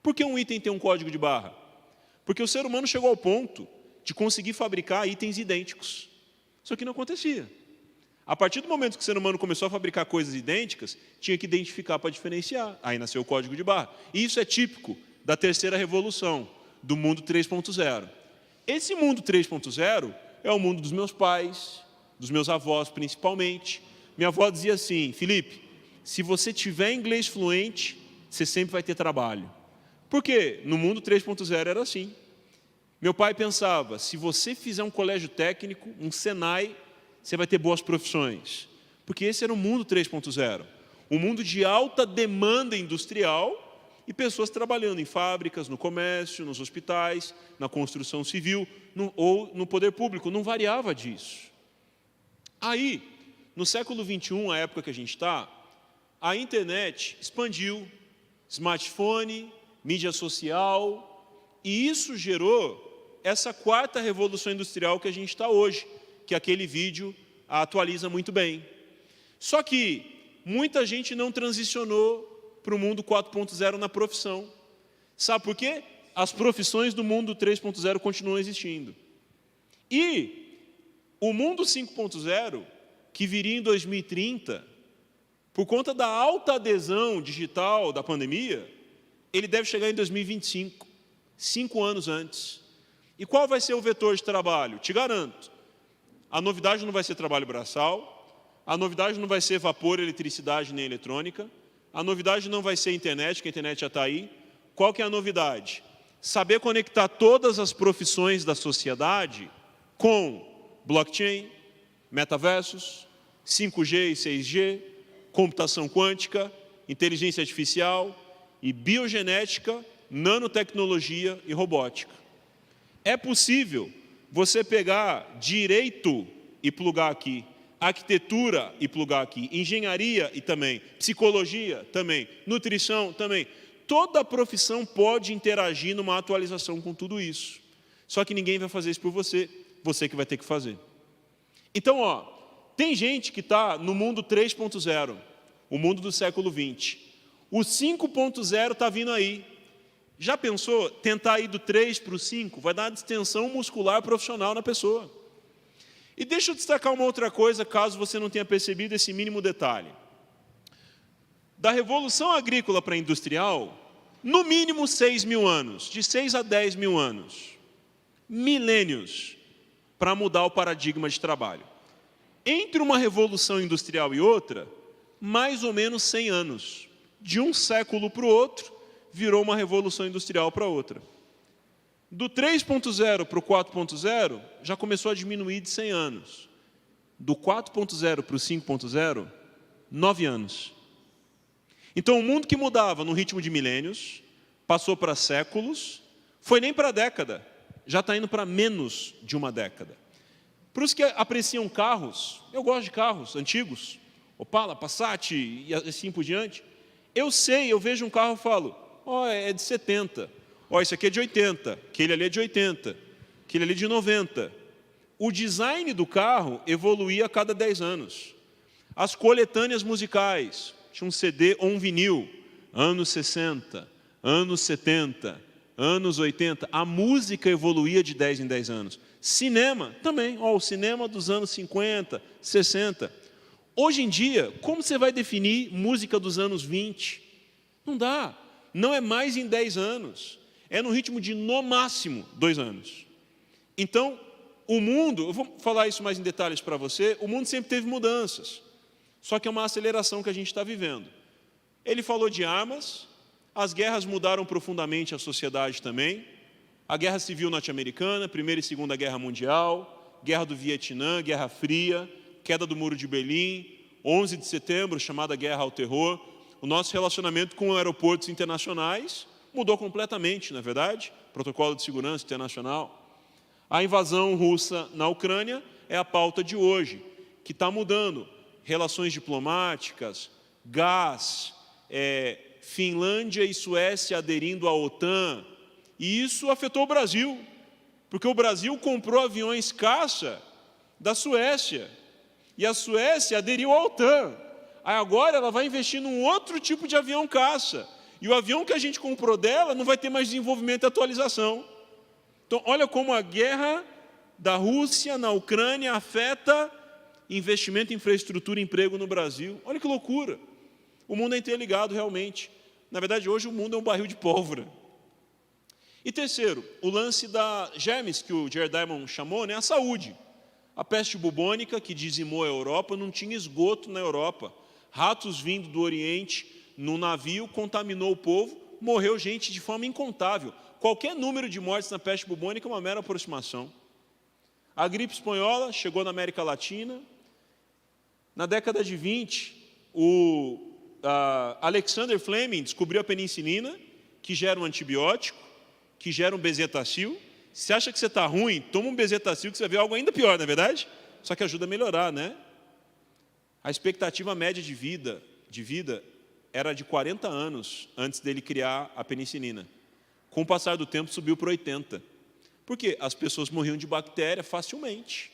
Por que um item tem um código de barra? Porque o ser humano chegou ao ponto de conseguir fabricar itens idênticos. Isso aqui não acontecia. A partir do momento que o ser humano começou a fabricar coisas idênticas, tinha que identificar para diferenciar. Aí nasceu o código de barra. E isso é típico da terceira revolução, do mundo 3.0. Esse mundo 3.0 é o mundo dos meus pais, dos meus avós principalmente. Minha avó dizia assim: Felipe, se você tiver inglês fluente, você sempre vai ter trabalho. Por quê? No mundo 3.0 era assim. Meu pai pensava, se você fizer um colégio técnico, um Senai, você vai ter boas profissões. Porque esse era o mundo 3.0. Um mundo de alta demanda industrial e pessoas trabalhando em fábricas, no comércio, nos hospitais, na construção civil ou no poder público. Não variava disso. Aí, no século XXI, a época que a gente está, a internet expandiu, smartphone, mídia social, e isso gerou essa quarta revolução industrial que a gente está hoje, que aquele vídeo atualiza muito bem. Só que muita gente não transicionou para o mundo 4.0 na profissão. Sabe por quê? As profissões do mundo 3.0 continuam existindo. E O mundo 5.0, que viria em 2030, por conta da alta adesão digital da pandemia, ele deve chegar em 2025, 5 anos antes. E qual vai ser o vetor de trabalho? Te garanto, a novidade não vai ser trabalho braçal, a novidade não vai ser vapor, eletricidade nem eletrônica, a novidade não vai ser internet, que a internet já está aí. Qual que é a novidade? Saber conectar todas as profissões da sociedade com blockchain, metaversos, 5G e 6G, computação quântica, inteligência artificial e biogenética, nanotecnologia e robótica. É possível você pegar direito e plugar aqui, arquitetura e plugar aqui, engenharia e também, psicologia também, nutrição também. Toda profissão pode interagir numa atualização com tudo isso. Só que ninguém vai fazer isso por você, você que vai ter que fazer. Então, tem gente que está no mundo 3.0, o mundo do século XX. O 5.0 está vindo aí. Já pensou tentar ir do 3 para o 5? Vai dar uma distensão muscular profissional na pessoa. E deixa eu destacar uma outra coisa, caso você não tenha percebido esse mínimo detalhe. Da Revolução Agrícola para a Industrial, no mínimo 6 mil anos, de 6 a 10 mil anos. Milênios para mudar o paradigma de trabalho. Entre uma revolução industrial e outra, mais ou menos 100 anos. De um século para o outro, virou uma revolução industrial para outra. Do 3.0 para o 4.0, já começou a diminuir de 100 anos. Do 4.0 para o 5.0, 9 anos. Então, o mundo que mudava no ritmo de milênios, passou para séculos, foi nem para década, já está indo para menos de uma década. Para os que apreciam carros, eu gosto de carros antigos, Opala, Passat e assim por diante. Eu vejo um carro e falo, é de 70, esse aqui é de 80, aquele ali é de 80, aquele ali é de 90. O design do carro evoluía a cada 10 anos. As coletâneas musicais, tinha um CD ou um vinil, anos 60, anos 70, anos 80, a música evoluía de 10 em 10 anos. Cinema também, o cinema dos anos 50, 60. Hoje em dia, como você vai definir música dos anos 20? Não dá, não é mais em 10 anos, é no ritmo de, no máximo, 2 anos. Então, o mundo, eu vou falar isso mais em detalhes para você, o mundo sempre teve mudanças, só que é uma aceleração que a gente está vivendo. Ele falou de armas, as guerras mudaram profundamente a sociedade também, a Guerra Civil Norte-Americana, Primeira e Segunda Guerra Mundial, Guerra do Vietnã, Guerra Fria, queda do Muro de Berlim, 11 de setembro, chamada Guerra ao Terror. O nosso relacionamento com aeroportos internacionais mudou completamente, não é verdade? Protocolo de Segurança Internacional. A invasão russa na Ucrânia é a pauta de hoje, que está mudando. Relações diplomáticas, gás, Finlândia e Suécia aderindo à OTAN. E isso afetou o Brasil, porque o Brasil comprou aviões caça da Suécia. E a Suécia aderiu à OTAN. Aí agora ela vai investir num outro tipo de avião caça. E o avião que a gente comprou dela não vai ter mais desenvolvimento e atualização. Então, olha como a guerra da Rússia na Ucrânia afeta investimento em infraestrutura e emprego no Brasil. Olha que loucura. O mundo é interligado realmente. Na verdade, hoje o mundo é um barril de pólvora. E terceiro, o lance da germes, que o Jared Diamond chamou, a saúde. A peste bubônica, que dizimou a Europa, não tinha esgoto na Europa. Ratos vindo do Oriente no navio, contaminou o povo, morreu gente de forma incontável. Qualquer número de mortes na peste bubônica é uma mera aproximação. A gripe espanhola chegou na América Latina. Na década de 20, o Alexander Fleming descobriu a penicilina, que gera um antibiótico, que gera um bezetacil. Se acha que você está ruim, toma um bezetacil que você vai ver algo ainda pior, não é verdade? Só que ajuda a melhorar, né? A expectativa média de vida era de 40 anos antes dele criar a penicilina. Com o passar do tempo, subiu para 80. Por quê? As pessoas morriam de bactéria facilmente.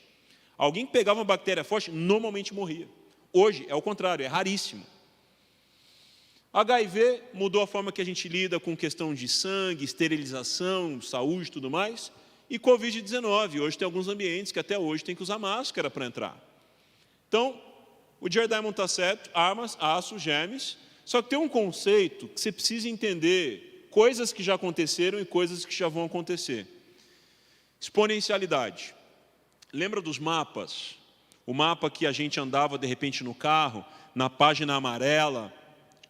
Alguém que pegava uma bactéria forte, normalmente morria. Hoje, é o contrário, é raríssimo. HIV mudou a forma que a gente lida com questão de sangue, esterilização, saúde e tudo mais. E Covid-19, hoje tem alguns ambientes que até hoje tem que usar máscara para entrar. Então, o Jared Diamond está certo, armas, aço, germes, só que tem um conceito que você precisa entender, coisas que já aconteceram e coisas que já vão acontecer. Exponencialidade. Lembra dos mapas? O mapa que a gente andava, de repente, no carro, na página amarela,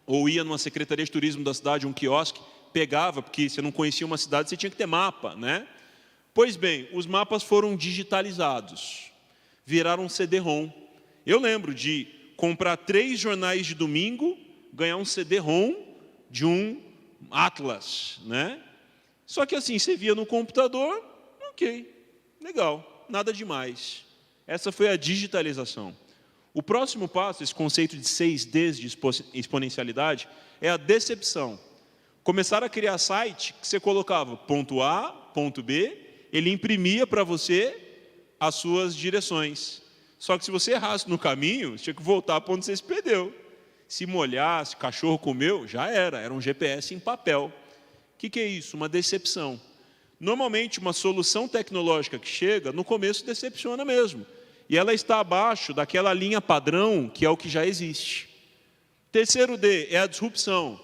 ou ia numa secretaria de turismo da cidade, um quiosque, pegava, porque você não conhecia uma cidade, você tinha que ter mapa, né? Pois bem, os mapas foram digitalizados, viraram um CD-ROM. Eu lembro de comprar 3 jornais de domingo, ganhar um CD-ROM de um Atlas, né? Só que assim, você via no computador, ok, legal, nada demais. Essa foi a digitalização. O próximo passo, esse conceito de 6Ds de exponencialidade, é a decepção. Começaram a criar site que você colocava ponto A, ponto B, ele imprimia para você as suas direções. Só que se você errasse no caminho, você tinha que voltar para onde você se perdeu. Se molhasse, o cachorro comeu, já era um GPS em papel. O que é isso? Uma decepção. Normalmente, uma solução tecnológica que chega, no começo decepciona mesmo. E ela está abaixo daquela linha padrão, que é o que já existe. Terceiro D é a disrupção.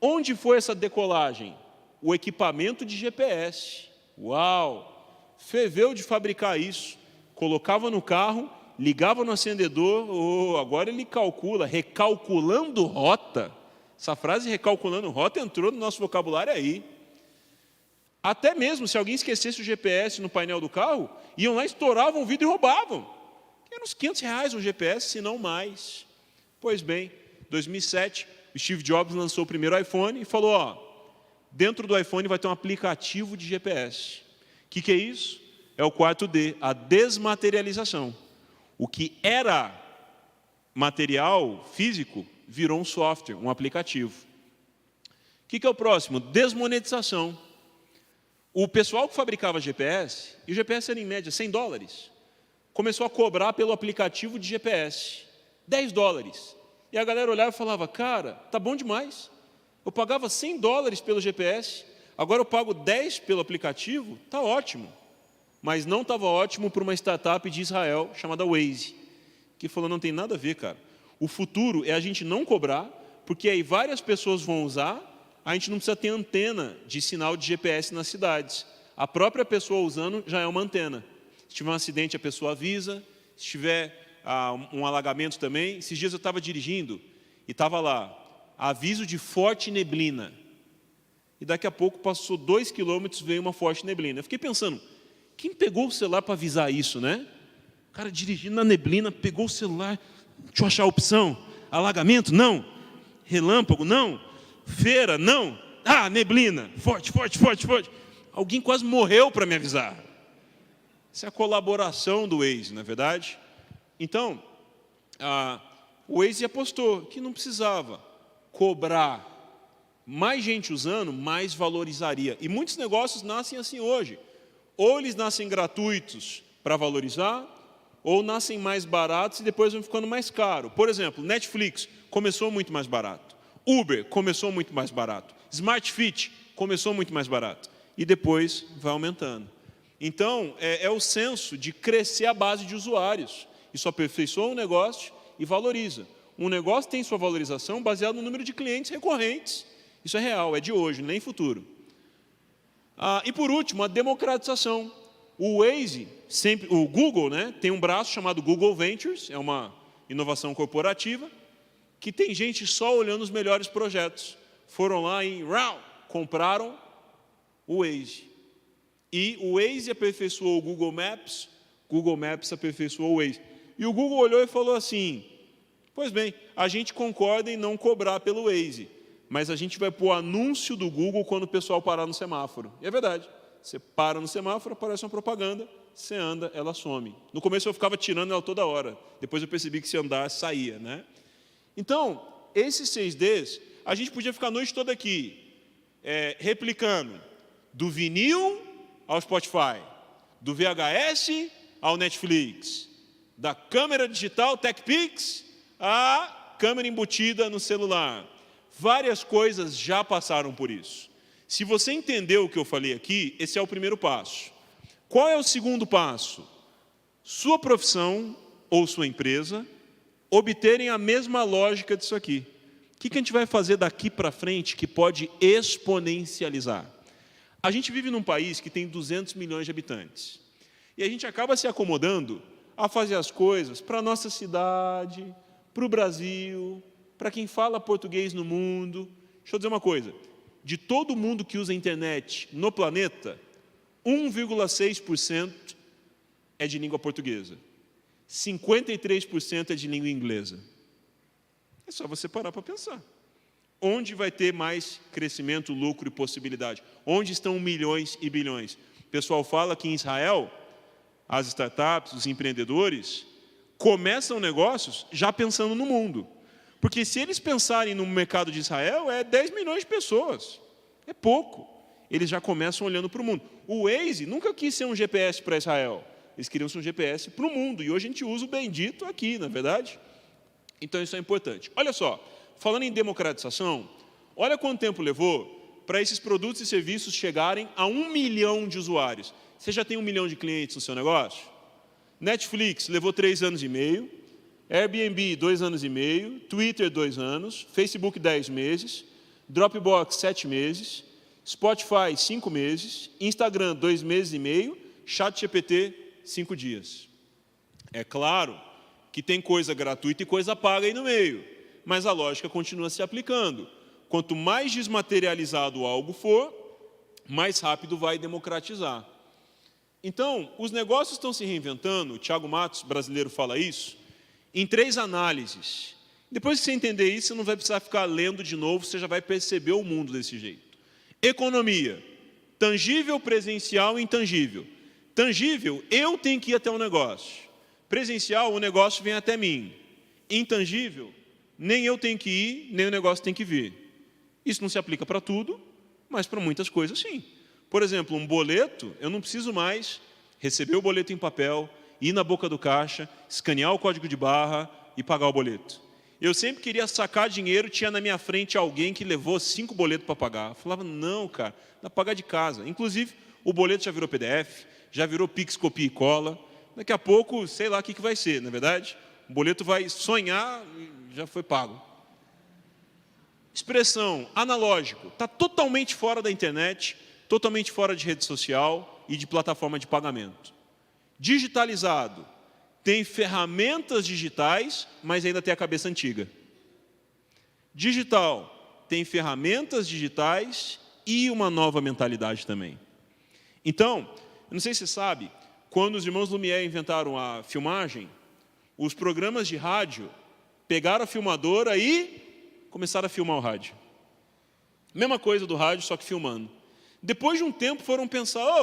Onde foi essa decolagem? O equipamento de GPS. Uau! Ferveu de fabricar isso. Colocava no carro, ligava no acendedor, agora ele calcula, recalculando rota. Essa frase recalculando rota entrou no nosso vocabulário aí. Até mesmo se alguém esquecesse o GPS no painel do carro, iam lá, estouravam o vidro e roubavam. Era uns R$500 um GPS, se não mais. Pois bem, em 2007, o Steve Jobs lançou o primeiro iPhone e falou, dentro do iPhone vai ter um aplicativo de GPS. O que é isso? É o quarto D, a desmaterialização. O que era material físico virou um software, um aplicativo. O que é o próximo? Desmonetização. O pessoal que fabricava GPS, e o GPS era em média $100, começou a cobrar pelo aplicativo de GPS, $10. E a galera olhava e falava, cara, tá bom demais. Eu pagava $100 pelo GPS, agora eu pago 10 pelo aplicativo, tá ótimo. Mas não estava ótimo para uma startup de Israel chamada Waze, que falou, não tem nada a ver, cara. O futuro é a gente não cobrar, porque aí várias pessoas vão usar, a gente não precisa ter antena de sinal de GPS nas cidades. A própria pessoa usando já é uma antena. Se tiver um acidente, a pessoa avisa. Se tiver um alagamento também. Esses dias eu estava dirigindo e estava lá, aviso de forte neblina. E daqui a pouco passou 2 quilômetros, veio uma forte neblina. Eu fiquei pensando, quem pegou o celular para avisar isso, né? O cara dirigindo na neblina, pegou o celular, deixa eu achar a opção. Alagamento? Não. Relâmpago? Não. Feira? Não. Neblina. Forte. Alguém quase morreu para me avisar. Essa é a colaboração do Waze, não é verdade? Então, o Waze apostou que não precisava cobrar. Mais gente usando, mais valorizaria. E muitos negócios nascem assim hoje. Ou eles nascem gratuitos para valorizar, ou nascem mais baratos e depois vão ficando mais caro. Por exemplo, Netflix começou muito mais barato. Uber começou muito mais barato. Smart Fit começou muito mais barato. E depois vai aumentando. Então, é o senso de crescer a base de usuários. Isso aperfeiçoa um negócio e valoriza. Um negócio tem sua valorização baseado no número de clientes recorrentes. Isso é real, é de hoje, nem futuro. E por último, a democratização. O Waze, o Google, né, tem um braço chamado Google Ventures, é uma inovação corporativa, que tem gente só olhando os melhores projetos. Foram lá e compraram o Waze. E o Waze aperfeiçoou o Google Maps aperfeiçoou o Waze. E o Google olhou e falou assim, pois bem, a gente concorda em não cobrar pelo Waze, mas a gente vai pôr anúncio do Google quando o pessoal parar no semáforo. E é verdade. Você para no semáforo, aparece uma propaganda, você anda, ela some. No começo eu ficava tirando ela toda hora. Depois eu percebi que se andar, saía, né? Então, esses 6Ds, a gente podia ficar a noite toda aqui, replicando, do vinil ao Spotify, do VHS ao Netflix, da câmera digital TechPix à câmera embutida no celular. Várias coisas já passaram por isso. Se você entendeu o que eu falei aqui, esse é o primeiro passo. Qual é o segundo passo? Sua profissão ou sua empresa obterem a mesma lógica disso aqui. O que a gente vai fazer daqui para frente que pode exponencializar? A gente vive num país que tem 200 milhões de habitantes. E a gente acaba se acomodando a fazer as coisas para a nossa cidade, para o Brasil, para quem fala português no mundo. Deixa eu dizer uma coisa. De todo mundo que usa a internet no planeta, 1,6% é de língua portuguesa. 53% é de língua inglesa. É só você parar para pensar. Onde vai ter mais crescimento, lucro e possibilidade? Onde estão milhões e bilhões? O pessoal fala que em Israel, as startups, os empreendedores, começam negócios já pensando no mundo. Porque se eles pensarem no mercado de Israel, é 10 milhões de pessoas. É pouco. Eles já começam olhando para o mundo. O Waze nunca quis ser um GPS para Israel. Eles queriam ser um GPS para o mundo. E hoje a gente usa o bendito aqui, não é verdade? Então isso é importante. Olha só, falando em democratização, olha quanto tempo levou para esses produtos e serviços chegarem a 1 milhão de usuários. Você já tem 1 milhão de clientes no seu negócio? Netflix levou 3 anos e meio, Airbnb 2 anos e meio, Twitter 2 anos, Facebook 10 meses, Dropbox 7 meses, Spotify 5 meses, Instagram 2 meses e meio, ChatGPT 5 dias. É claro que tem coisa gratuita e coisa paga aí no meio, mas a lógica continua se aplicando. Quanto mais desmaterializado algo for, mais rápido vai democratizar. Então, os negócios estão se reinventando, o Thiago Matos, brasileiro, fala isso, em 3 análises. Depois que você entender isso, você não vai precisar ficar lendo de novo, você já vai perceber o mundo desse jeito. Economia, tangível, presencial e intangível. Tangível, eu tenho que ir até um negócio. Presencial, o negócio vem até mim. Intangível, nem eu tenho que ir, nem o negócio tem que vir. Isso não se aplica para tudo, mas para muitas coisas sim. Por exemplo, um boleto, eu não preciso mais receber o boleto em papel, ir na boca do caixa, escanear o código de barra e pagar o boleto. Eu sempre queria sacar dinheiro, tinha na minha frente alguém que levou 5 boletos para pagar. Eu falava, não, cara, dá para pagar de casa. Inclusive, o boleto já virou PDF, já virou Pix, copia e cola. Daqui a pouco, sei lá o que vai ser, não é verdade? O boleto vai sonhar e já foi pago. Expressão, analógico, está totalmente fora da internet, totalmente fora de rede social e de plataforma de pagamento. Digitalizado, tem ferramentas digitais, mas ainda tem a cabeça antiga. Digital, tem ferramentas digitais e uma nova mentalidade também. Então, eu não sei se você sabe, quando os irmãos Lumière inventaram a filmagem, os programas de rádio pegaram a filmadora e começaram a filmar o rádio. Mesma coisa do rádio, só que filmando. Depois de um tempo foram pensar,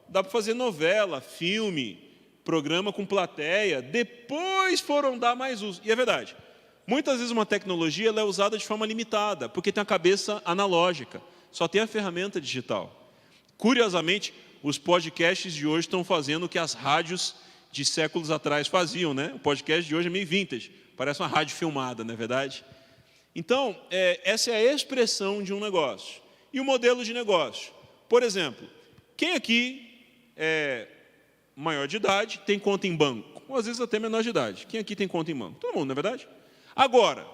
dá para fazer novela, filme, programa com plateia. Depois foram dar mais uso. E é verdade. Muitas vezes uma tecnologia ela é usada de forma limitada, porque tem a cabeça analógica. Só tem a ferramenta digital. Curiosamente, os podcasts de hoje estão fazendo o que as rádios de séculos atrás faziam, né? O podcast de hoje é meio vintage. Parece uma rádio filmada, não é verdade? Então, essa é a expressão de um negócio. E o modelo de negócio? Por exemplo, quem aqui é maior de idade tem conta em banco? Ou às vezes até menor de idade. Quem aqui tem conta em banco? Todo mundo, não é verdade? Agora,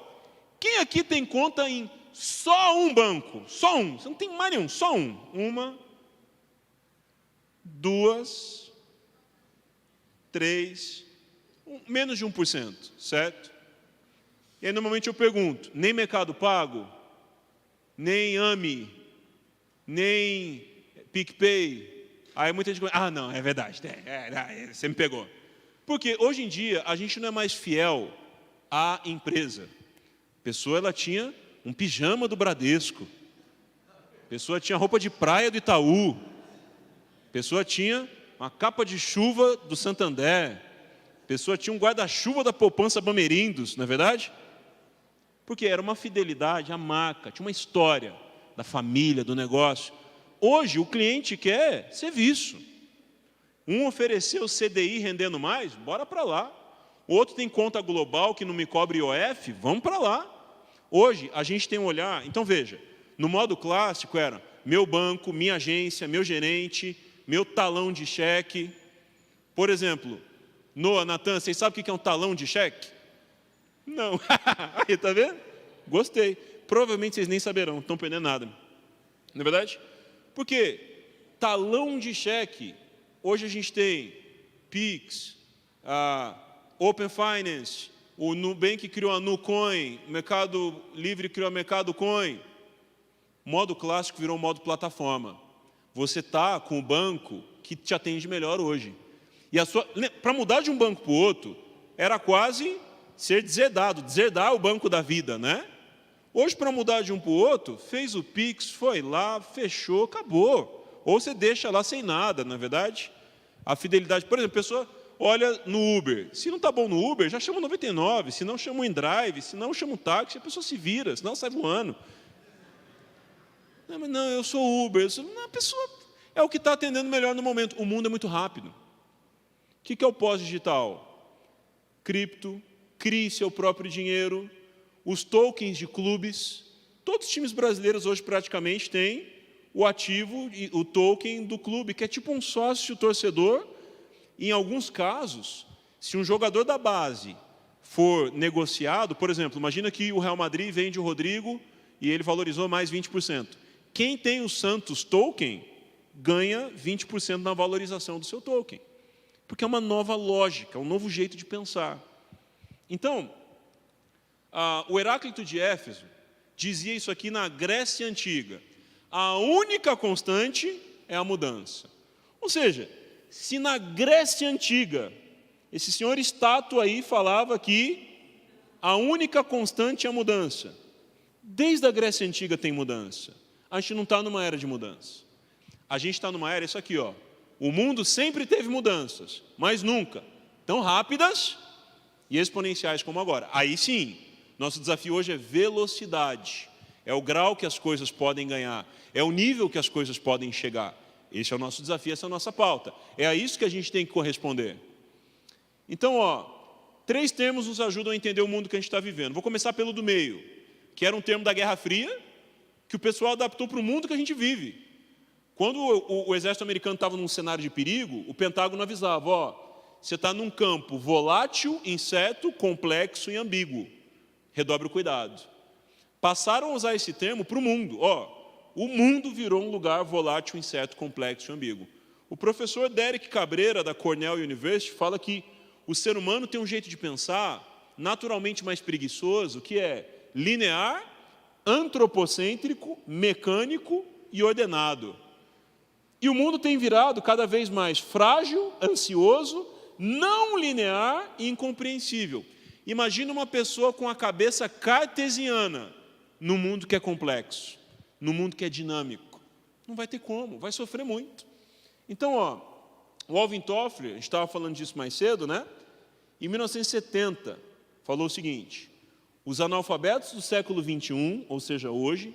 quem aqui tem conta em só um banco? Só um. Você não tem mais nenhum, só um. 1, 2, 3, menos de 1%, certo? E aí, normalmente eu pergunto, nem Mercado Pago, nem AMI, nem PicPay. Aí muita gente diz, não, é verdade, você me pegou. Porque hoje em dia a gente não é mais fiel à empresa. A pessoa ela tinha um pijama do Bradesco. A pessoa tinha roupa de praia do Itaú. A pessoa tinha uma capa de chuva do Santander. A pessoa tinha um guarda-chuva da poupança Bamerindos, não é verdade? Porque era uma fidelidade à marca, tinha uma história da família, do negócio. Hoje, o cliente quer serviço. Um ofereceu CDI rendendo mais, bora para lá. O outro tem conta global que não me cobre IOF, vamos para lá. Hoje, a gente tem um olhar... Então, veja, no modo clássico era meu banco, minha agência, meu gerente, meu talão de cheque. Por exemplo, Noah, Natan, vocês sabem o que é um talão de cheque? Não. Aí, tá vendo? Gostei. Provavelmente vocês nem saberão, não estão perdendo nada. Não é verdade? Porque talão de cheque, hoje a gente tem Pix, Open Finance, o Nubank criou a Nucoin, o Mercado Livre criou a Mercado Coin. Modo clássico virou modo plataforma. Você está com o banco que te atende melhor hoje. E para mudar de um banco para o outro, era quase ser deserdar o banco da vida, né? Hoje, para mudar de um para o outro, fez o Pix, foi lá, fechou, acabou. Ou você deixa lá sem nada, não é verdade? A fidelidade, por exemplo, a pessoa olha no Uber. Se não está bom no Uber, já chama 99, se não chama o InDrive, se não chama o táxi, a pessoa se vira, senão sai voando. Não, eu sou Uber. A pessoa é o que está atendendo melhor no momento. O mundo é muito rápido. O que é o pós-digital? Cripto, crie seu próprio dinheiro, os tokens de clubes. Todos os times brasileiros hoje praticamente têm o ativo, o token do clube, que é tipo um sócio torcedor. Em alguns casos, se um jogador da base for negociado, por exemplo, imagina que o Real Madrid vende o Rodrigo e ele valorizou mais 20%. Quem tem o Santos Token ganha 20% na valorização do seu token. Porque é uma nova lógica, um novo jeito de pensar. Então, o Heráclito de Éfeso dizia isso aqui na Grécia Antiga. A única constante é a mudança. Ou seja, se na Grécia Antiga, esse senhor estátua aí falava que a única constante é a mudança. Desde a Grécia Antiga tem mudança. A gente não está numa era de mudança. A gente está numa era, isso aqui, ó. O mundo sempre teve mudanças, mas nunca tão rápidas e exponenciais como agora. Aí sim, nosso desafio hoje é velocidade. É o grau que as coisas podem ganhar. É o nível que as coisas podem chegar. Esse é o nosso desafio, essa é a nossa pauta. É a isso que a gente tem que corresponder. Então, 3 termos nos ajudam a entender o mundo que a gente está vivendo. Vou começar pelo do meio, que era um termo da Guerra Fria, que o pessoal adaptou para o mundo que a gente vive. Quando o exército americano estava num cenário de perigo, o Pentágono avisava, você está num campo volátil, incerto, complexo e ambíguo. Redobre o cuidado. Passaram a usar esse termo para o mundo. O mundo virou um lugar volátil, incerto, complexo e ambíguo. O professor Derek Cabreira, da Cornell University, fala que o ser humano tem um jeito de pensar naturalmente mais preguiçoso, que é linear, antropocêntrico, mecânico e ordenado. E o mundo tem virado cada vez mais frágil, ansioso, não linear e incompreensível. Imagina uma pessoa com a cabeça cartesiana no mundo que é complexo, no mundo que é dinâmico. Não vai ter como, vai sofrer muito. Então, o Alvin Toffler, a gente estava falando disso mais cedo, né? Em 1970, falou o seguinte: os analfabetos do século XXI, ou seja, hoje,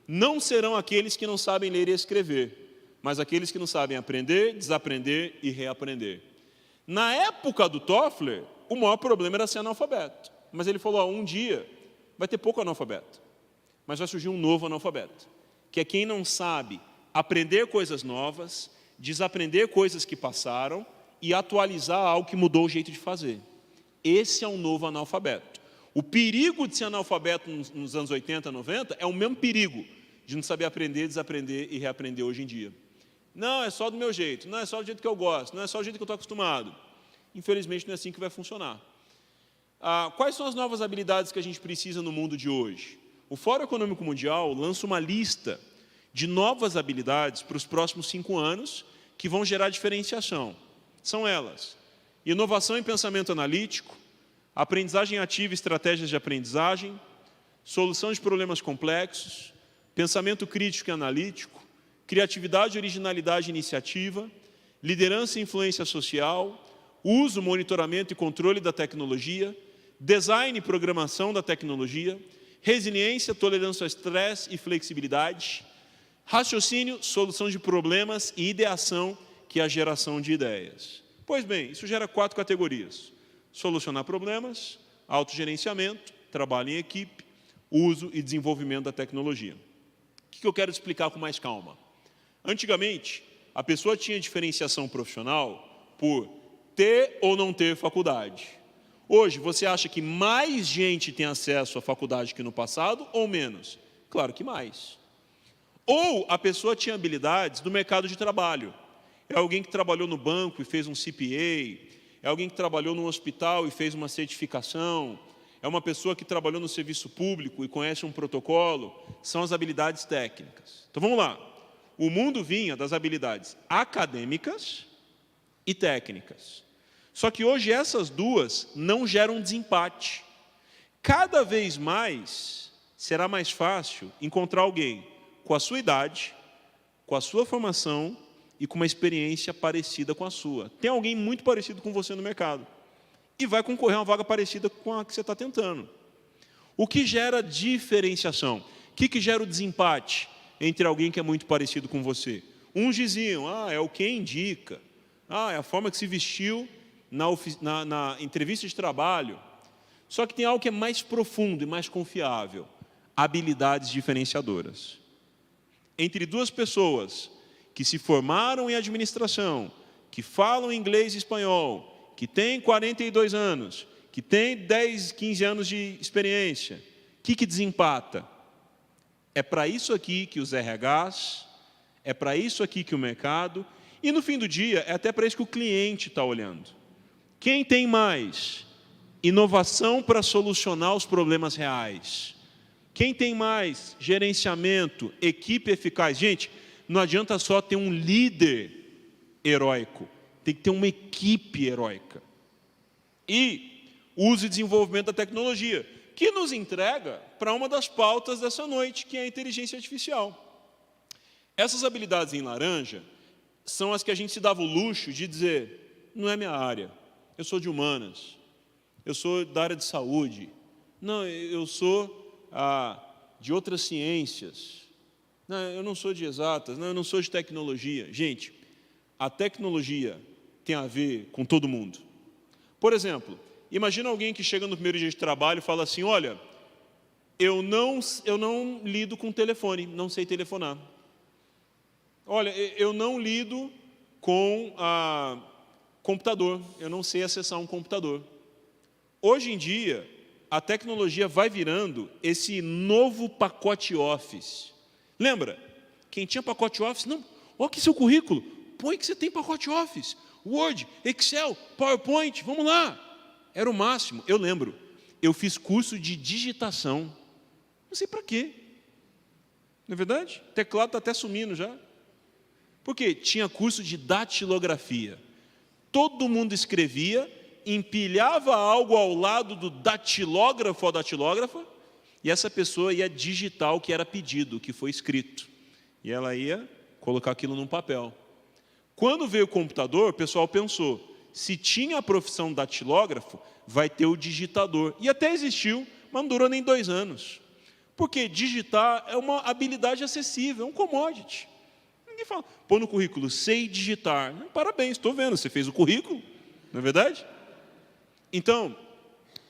não serão aqueles que não sabem ler e escrever, mas aqueles que não sabem aprender, desaprender e reaprender. Na época do Toffler, o maior problema era ser analfabeto. Mas ele falou, um dia vai ter pouco analfabeto, mas vai surgir um novo analfabeto, que é quem não sabe aprender coisas novas, desaprender coisas que passaram e atualizar algo que mudou o jeito de fazer. Esse é um novo analfabeto. O perigo de ser analfabeto nos anos 80, 90 é o mesmo perigo de não saber aprender, desaprender e reaprender hoje em dia. Não, é só do meu jeito, não é só do jeito que eu gosto, não é só do jeito que eu estou acostumado. Infelizmente, não é assim que vai funcionar. Quais são as novas habilidades que a gente precisa no mundo de hoje? O Fórum Econômico Mundial lança uma lista de novas habilidades para os próximos 5 anos que vão gerar diferenciação. São elas: inovação em pensamento analítico, aprendizagem ativa e estratégias de aprendizagem, solução de problemas complexos, pensamento crítico e analítico, criatividade, originalidade e iniciativa, liderança e influência social, uso, monitoramento e controle da tecnologia, design e programação da tecnologia, resiliência, tolerância ao estresse e flexibilidade, raciocínio, solução de problemas e ideação, que é a geração de ideias. Pois bem, isso gera 4 categorias: solucionar problemas, autogerenciamento, trabalho em equipe, uso e desenvolvimento da tecnologia. O que eu quero explicar com mais calma? Antigamente, a pessoa tinha diferenciação profissional por ter ou não ter faculdade. Hoje, você acha que mais gente tem acesso à faculdade que no passado ou menos? Claro que mais. Ou a pessoa tinha habilidades do mercado de trabalho. É alguém que trabalhou no banco e fez um CPA, é alguém que trabalhou no hospital e fez uma certificação, é uma pessoa que trabalhou no serviço público e conhece um protocolo, são as habilidades técnicas. Então vamos lá. O mundo vinha das habilidades acadêmicas e técnicas. Só que hoje essas duas não geram desempate. Cada vez mais será mais fácil encontrar alguém com a sua idade, com a sua formação e com uma experiência parecida com a sua. Tem alguém muito parecido com você no mercado e vai concorrer a uma vaga parecida com a que você está tentando. O que gera diferenciação? O que gera o desempate entre alguém que é muito parecido com você? Uns diziam, é o que indica, é a forma que se vestiu na entrevista de trabalho. Só que tem algo que é mais profundo e mais confiável: habilidades diferenciadoras. Entre duas pessoas que se formaram em administração, que falam inglês e espanhol, que têm 42 anos, que têm 10, 15 anos de experiência, o que desempata? É para isso aqui que os RHs, é para isso aqui que o mercado, e no fim do dia é até para isso que o cliente está olhando. Quem tem mais inovação para solucionar os problemas reais? Quem tem mais gerenciamento, equipe eficaz? Gente, não adianta só ter um líder heróico, tem que ter uma equipe heróica. E uso e desenvolvimento da tecnologia, que nos entrega para uma das pautas dessa noite, que é a inteligência artificial. Essas habilidades em laranja são as que a gente se dava o luxo de dizer, não é minha área, eu sou de humanas, eu sou da área de saúde, não, eu sou de outras ciências, não, eu não sou de exatas, não, eu não sou de tecnologia. Gente, a tecnologia tem a ver com todo mundo. Por exemplo, imagina alguém que chega no primeiro dia de trabalho e fala assim, olha, eu não lido com telefone, não sei telefonar. Olha, eu não lido com computador, eu não sei acessar um computador. Hoje em dia, a tecnologia vai virando esse novo pacote Office. Lembra? Quem tinha pacote Office, não, olha aqui seu currículo, põe que você tem pacote Office, Word, Excel, PowerPoint, vamos lá. Era o máximo. Eu lembro, eu fiz curso de digitação, não sei para quê. Não é verdade? O teclado está até sumindo já. Porque tinha curso de datilografia. Todo mundo escrevia, empilhava algo ao lado do datilógrafo ou datilógrafa, e essa pessoa ia digitar o que era pedido, o que foi escrito. E ela ia colocar aquilo num papel. Quando veio o computador, o pessoal pensou, se tinha a profissão datilógrafo, vai ter o digitador. E até existiu, mas não durou nem 2 anos. Porque digitar é uma habilidade acessível, é um commodity. Ninguém fala, põe no currículo, sei digitar. Parabéns, estou vendo, você fez o currículo, não é verdade? Então,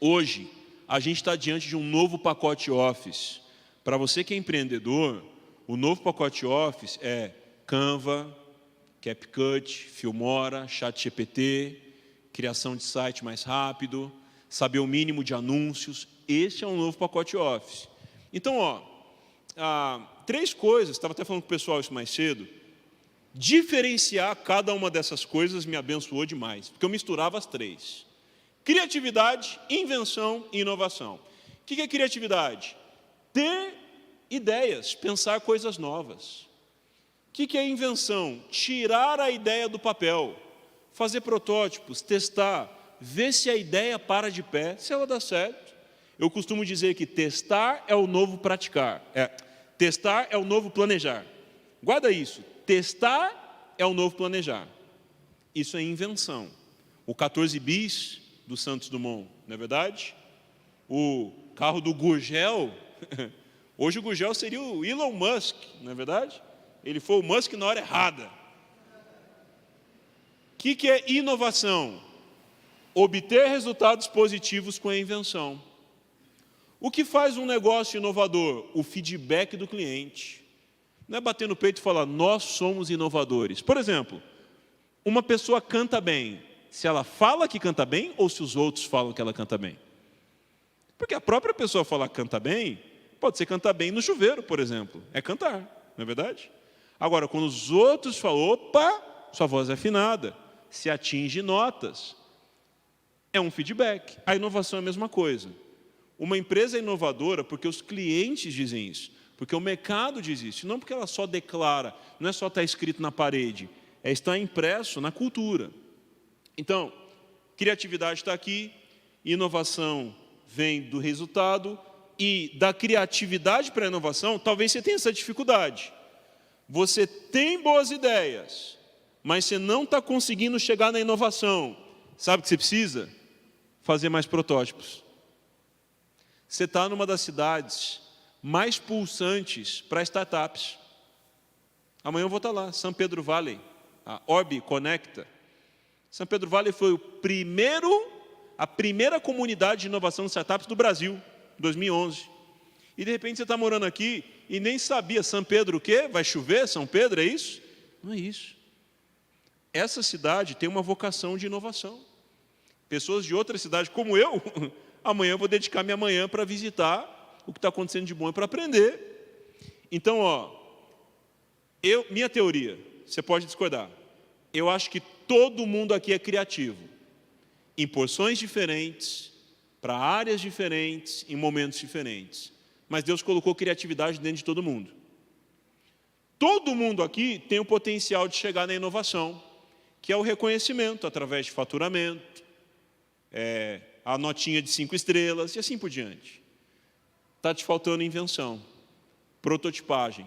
hoje, a gente está diante de um novo pacote Office. Para você que é empreendedor, o novo pacote Office é Canva, CapCut, Filmora, ChatGPT, criação de site mais rápido, saber o mínimo de anúncios. Este é um novo pacote Office. Então, 3 coisas, estava até falando com o pessoal isso mais cedo, diferenciar cada uma dessas coisas me abençoou demais, porque eu misturava as 3. Criatividade, invenção e inovação. O que é criatividade? Ter ideias, pensar coisas novas. O que é invenção? Tirar a ideia do papel, fazer protótipos, testar, ver se a ideia para de pé, se ela dá certo. Eu costumo dizer que testar é o novo praticar. Testar é o novo planejar. Guarda isso. Testar é o novo planejar. Isso é invenção. O 14 bis do Santos Dumont, não é verdade? O carro do Gurgel, hoje o Gurgel seria o Elon Musk, não é verdade? Ele foi o Musk na hora errada. O que é inovação? Obter resultados positivos com a invenção. O que faz um negócio inovador? O feedback do cliente. Não é bater no peito e falar, nós somos inovadores. Por exemplo, uma pessoa canta bem, se ela fala que canta bem ou se os outros falam que ela canta bem? Porque a própria pessoa falar que canta bem, pode ser cantar bem no chuveiro, por exemplo. É cantar, não é verdade? Agora, quando os outros falam, opa, sua voz é afinada, se atinge notas, é um feedback. A inovação é a mesma coisa. Uma empresa é inovadora porque os clientes dizem isso, porque o mercado diz isso, não porque ela só declara, não é só estar escrito na parede, é estar impresso na cultura. Então, criatividade está aqui, inovação vem do resultado, e da criatividade para a inovação, talvez você tenha essa dificuldade. Você tem boas ideias, mas você não está conseguindo chegar na inovação. Sabe o que você precisa? Fazer mais protótipos. Você está numa das cidades mais pulsantes para startups. Amanhã eu vou estar lá, São Pedro Valley, a Orbi Conecta. São Pedro Valley foi a primeira comunidade de inovação de startups do Brasil, 2011. E de repente você está morando aqui e nem sabia, São Pedro o quê? Vai chover, São Pedro, é isso? Não é isso. Essa cidade tem uma vocação de inovação. Pessoas de outra cidade, como eu, amanhã eu vou dedicar minha manhã para visitar o que está acontecendo de bom e para aprender. Então, minha teoria, você pode discordar, eu acho que todo mundo aqui é criativo, em porções diferentes, para áreas diferentes, em momentos diferentes. Mas Deus colocou criatividade dentro de todo mundo. Todo mundo aqui tem o potencial de chegar na inovação, que é o reconhecimento através de faturamento, a notinha de 5 estrelas e assim por diante. Está te faltando invenção, prototipagem,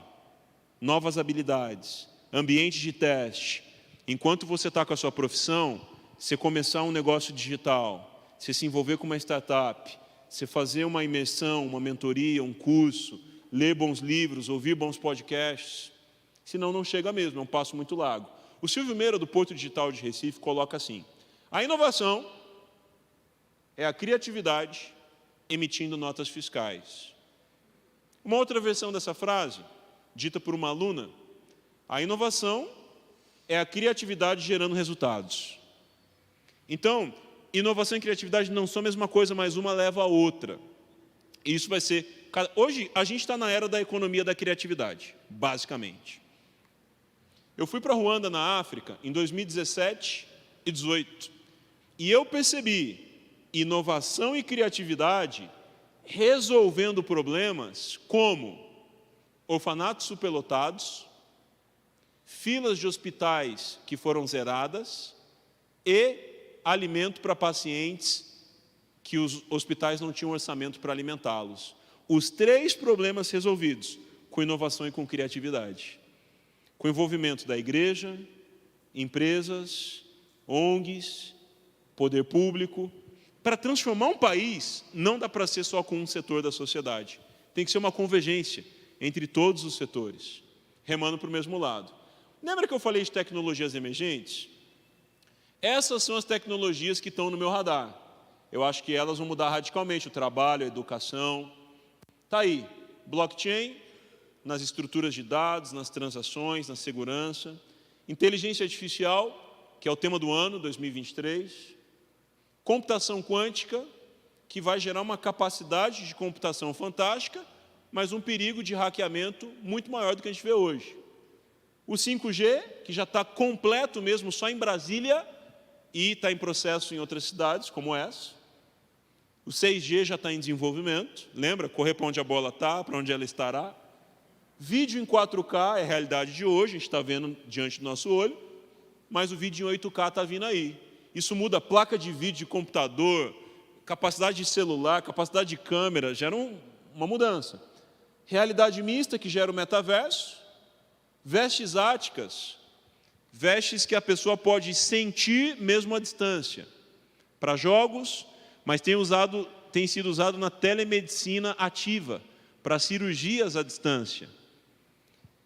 novas habilidades, ambiente de teste. Enquanto você está com a sua profissão, você começar um negócio digital, você se envolver com uma startup, você fazer uma imersão, uma mentoria, um curso, ler bons livros, ouvir bons podcasts, senão não chega mesmo, é um passo muito largo. O Silvio Meira, do Porto Digital de Recife, coloca assim: a inovação é a criatividade emitindo notas fiscais. Uma outra versão dessa frase, dita por uma aluna: a inovação é a criatividade gerando resultados. Então, inovação e criatividade não são a mesma coisa, mas uma leva a outra. E isso vai ser... Hoje, a gente está na era da economia da criatividade, basicamente. Eu fui para Ruanda, na África, em 2017 e 2018. E eu percebi inovação e criatividade resolvendo problemas como orfanatos superlotados, filas de hospitais que foram zeradas e alimento para pacientes que os hospitais não tinham orçamento para alimentá-los. Os 3 problemas resolvidos com inovação e com criatividade. Com envolvimento da igreja, empresas, ONGs, poder público. Para transformar um país, não dá para ser só com um setor da sociedade. Tem que ser uma convergência entre todos os setores, remando para o mesmo lado. Lembra que eu falei de tecnologias emergentes? Essas são as tecnologias que estão no meu radar. Eu acho que elas vão mudar radicalmente o trabalho, a educação. Está aí, blockchain, nas estruturas de dados, nas transações, na segurança. Inteligência artificial, que é o tema do ano, 2023. Computação quântica, que vai gerar uma capacidade de computação fantástica, mas um perigo de hackeamento muito maior do que a gente vê hoje. O 5G, que já está completo mesmo só em Brasília e está em processo em outras cidades, como essa. O 6G já está em desenvolvimento. Lembra? Correr para onde a bola está, para onde ela estará. Vídeo em 4K é a realidade de hoje, a gente está vendo diante do nosso olho, mas o vídeo em 8K está vindo aí. Isso muda placa de vídeo de computador, capacidade de celular, capacidade de câmera, gera uma mudança. Realidade mista, que gera o metaverso. Vestes áticas, vestes que a pessoa pode sentir mesmo à distância. Para jogos, mas tem sido usado na telemedicina ativa, para cirurgias à distância.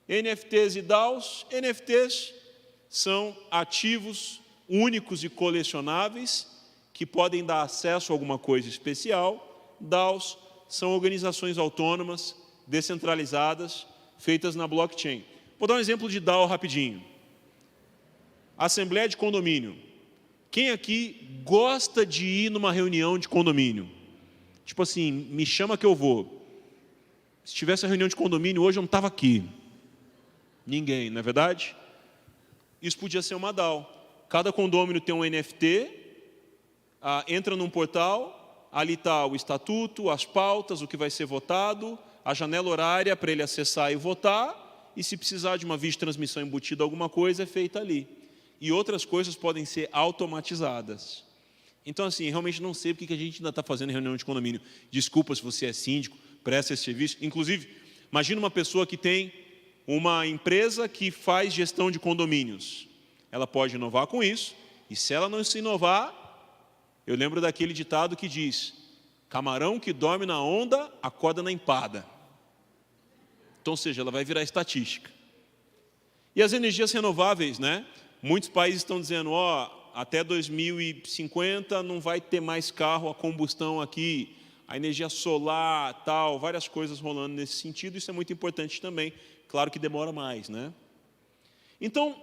NFTs e DAOs. NFTs são ativos únicos e colecionáveis que podem dar acesso a alguma coisa especial. DAOs são organizações autônomas, descentralizadas, feitas na blockchain. Vou dar um exemplo de DAO rapidinho. Assembleia de condomínio. Quem aqui gosta de ir numa reunião de condomínio? Tipo assim, me chama que eu vou. Se tivesse a reunião de condomínio hoje, eu não estava aqui. Ninguém, não é verdade? Isso podia ser uma DAO. Cada condomínio tem um NFT, entra num portal, ali está o estatuto, as pautas, o que vai ser votado, a janela horária para ele acessar e votar, e se precisar de uma via de transmissão embutida, alguma coisa é feita ali. E outras coisas podem ser automatizadas. Então, assim, realmente não sei porque que a gente ainda está fazendo reunião de condomínio. Desculpa se você é síndico, presta esse serviço. Inclusive, imagina uma pessoa que tem uma empresa que faz gestão de condomínios. Ela pode inovar com isso, e se ela não se inovar, eu lembro daquele ditado que diz: camarão que dorme na onda, acorda na empada. Então, ou seja, ela vai virar estatística. E as energias renováveis, né? Muitos países estão dizendo, até 2050 não vai ter mais carro a combustão aqui, a energia solar, tal, várias coisas rolando nesse sentido, isso é muito importante também, claro que demora mais, né? Então,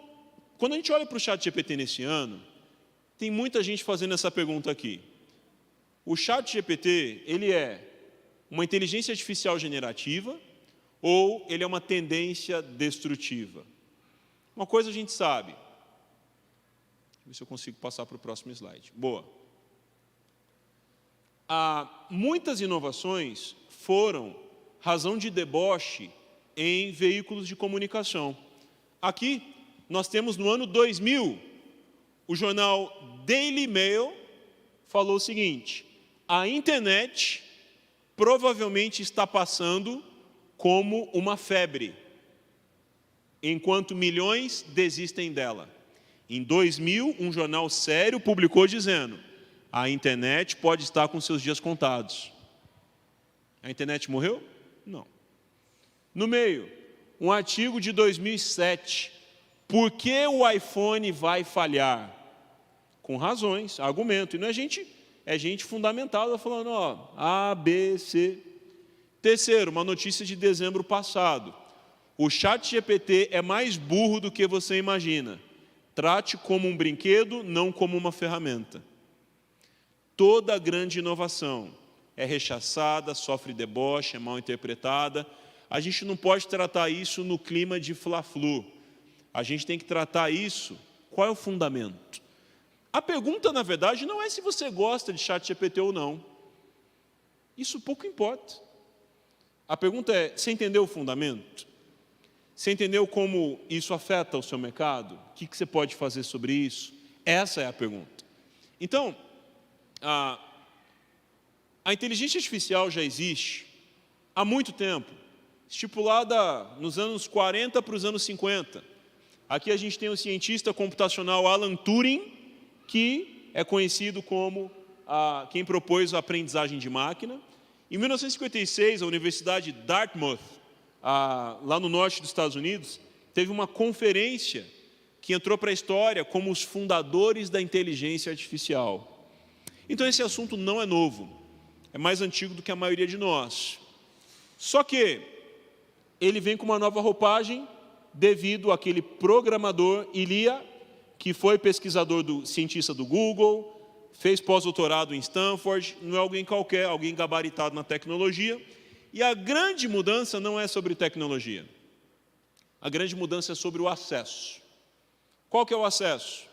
quando a gente olha para o ChatGPT nesse ano, tem muita gente fazendo essa pergunta aqui. O ChatGPT, ele é uma inteligência artificial generativa ou ele é uma tendência destrutiva? Uma coisa a gente sabe. Deixa eu ver se eu consigo passar para o próximo slide. Boa. Muitas inovações foram razão de deboche em veículos de comunicação. Aqui, nós temos no ano 2000, o jornal Daily Mail falou o seguinte: a internet provavelmente está passando como uma febre, enquanto milhões desistem dela. Em 2000, um jornal sério publicou dizendo: a internet pode estar com seus dias contados. A internet morreu? Não. No meio, um artigo de 2007. Por que o iPhone vai falhar? Com razões, argumento. E não é gente fundamentada falando, A, B, C. Terceiro, uma notícia de dezembro passado. O ChatGPT é mais burro do que você imagina. Trate como um brinquedo, não como uma ferramenta. Toda grande inovação é rechaçada, sofre deboche, é mal interpretada. A gente não pode tratar isso no clima de fla-flu. A gente tem que tratar isso, qual é o fundamento? A pergunta, na verdade, não é se você gosta de ChatGPT ou não. Isso pouco importa. A pergunta é, você entendeu o fundamento? Você entendeu como isso afeta o seu mercado? O que você pode fazer sobre isso? Essa é a pergunta. Então, a inteligência artificial já existe há muito tempo, estipulada nos anos 40 para os anos 50. Aqui a gente tem o cientista computacional Alan Turing, que é conhecido como quem propôs a aprendizagem de máquina. Em 1956, a Universidade de Dartmouth, lá no norte dos Estados Unidos, teve uma conferência que entrou para a história como os fundadores da inteligência artificial. Então esse assunto não é novo, é mais antigo do que a maioria de nós. Só que ele vem com uma nova roupagem devido àquele programador Ilya, que foi cientista do Google, fez pós-doutorado em Stanford, não é alguém qualquer, alguém gabaritado na tecnologia. E a grande mudança não é sobre tecnologia. A grande mudança é sobre o acesso. Qual que é o acesso?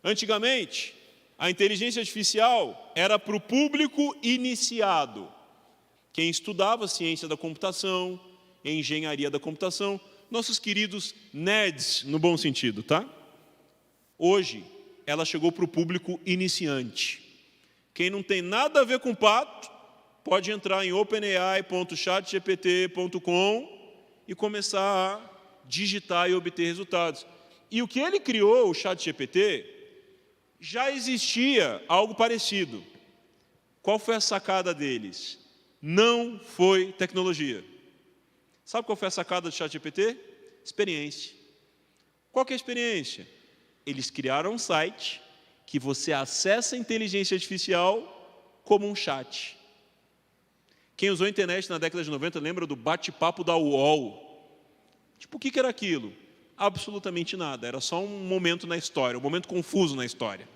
Antigamente, a inteligência artificial era para o público iniciado. Quem estudava ciência da computação, engenharia da computação, nossos queridos nerds, no bom sentido, tá? Hoje, ela chegou para o público iniciante. Quem não tem nada a ver com pato, pode entrar em openai.chatgpt.com e começar a digitar e obter resultados. E o que ele criou, o ChatGPT, já existia algo parecido. Qual foi a sacada deles? Não foi tecnologia. Sabe qual foi a sacada do ChatGPT? Experiência. Qual que é a experiência? Eles criaram um site que você acessa a inteligência artificial como um chat. Quem usou a internet na década de 90 lembra do bate-papo da UOL. Tipo, o que era aquilo? Absolutamente nada, era só um momento na história, um momento confuso na história.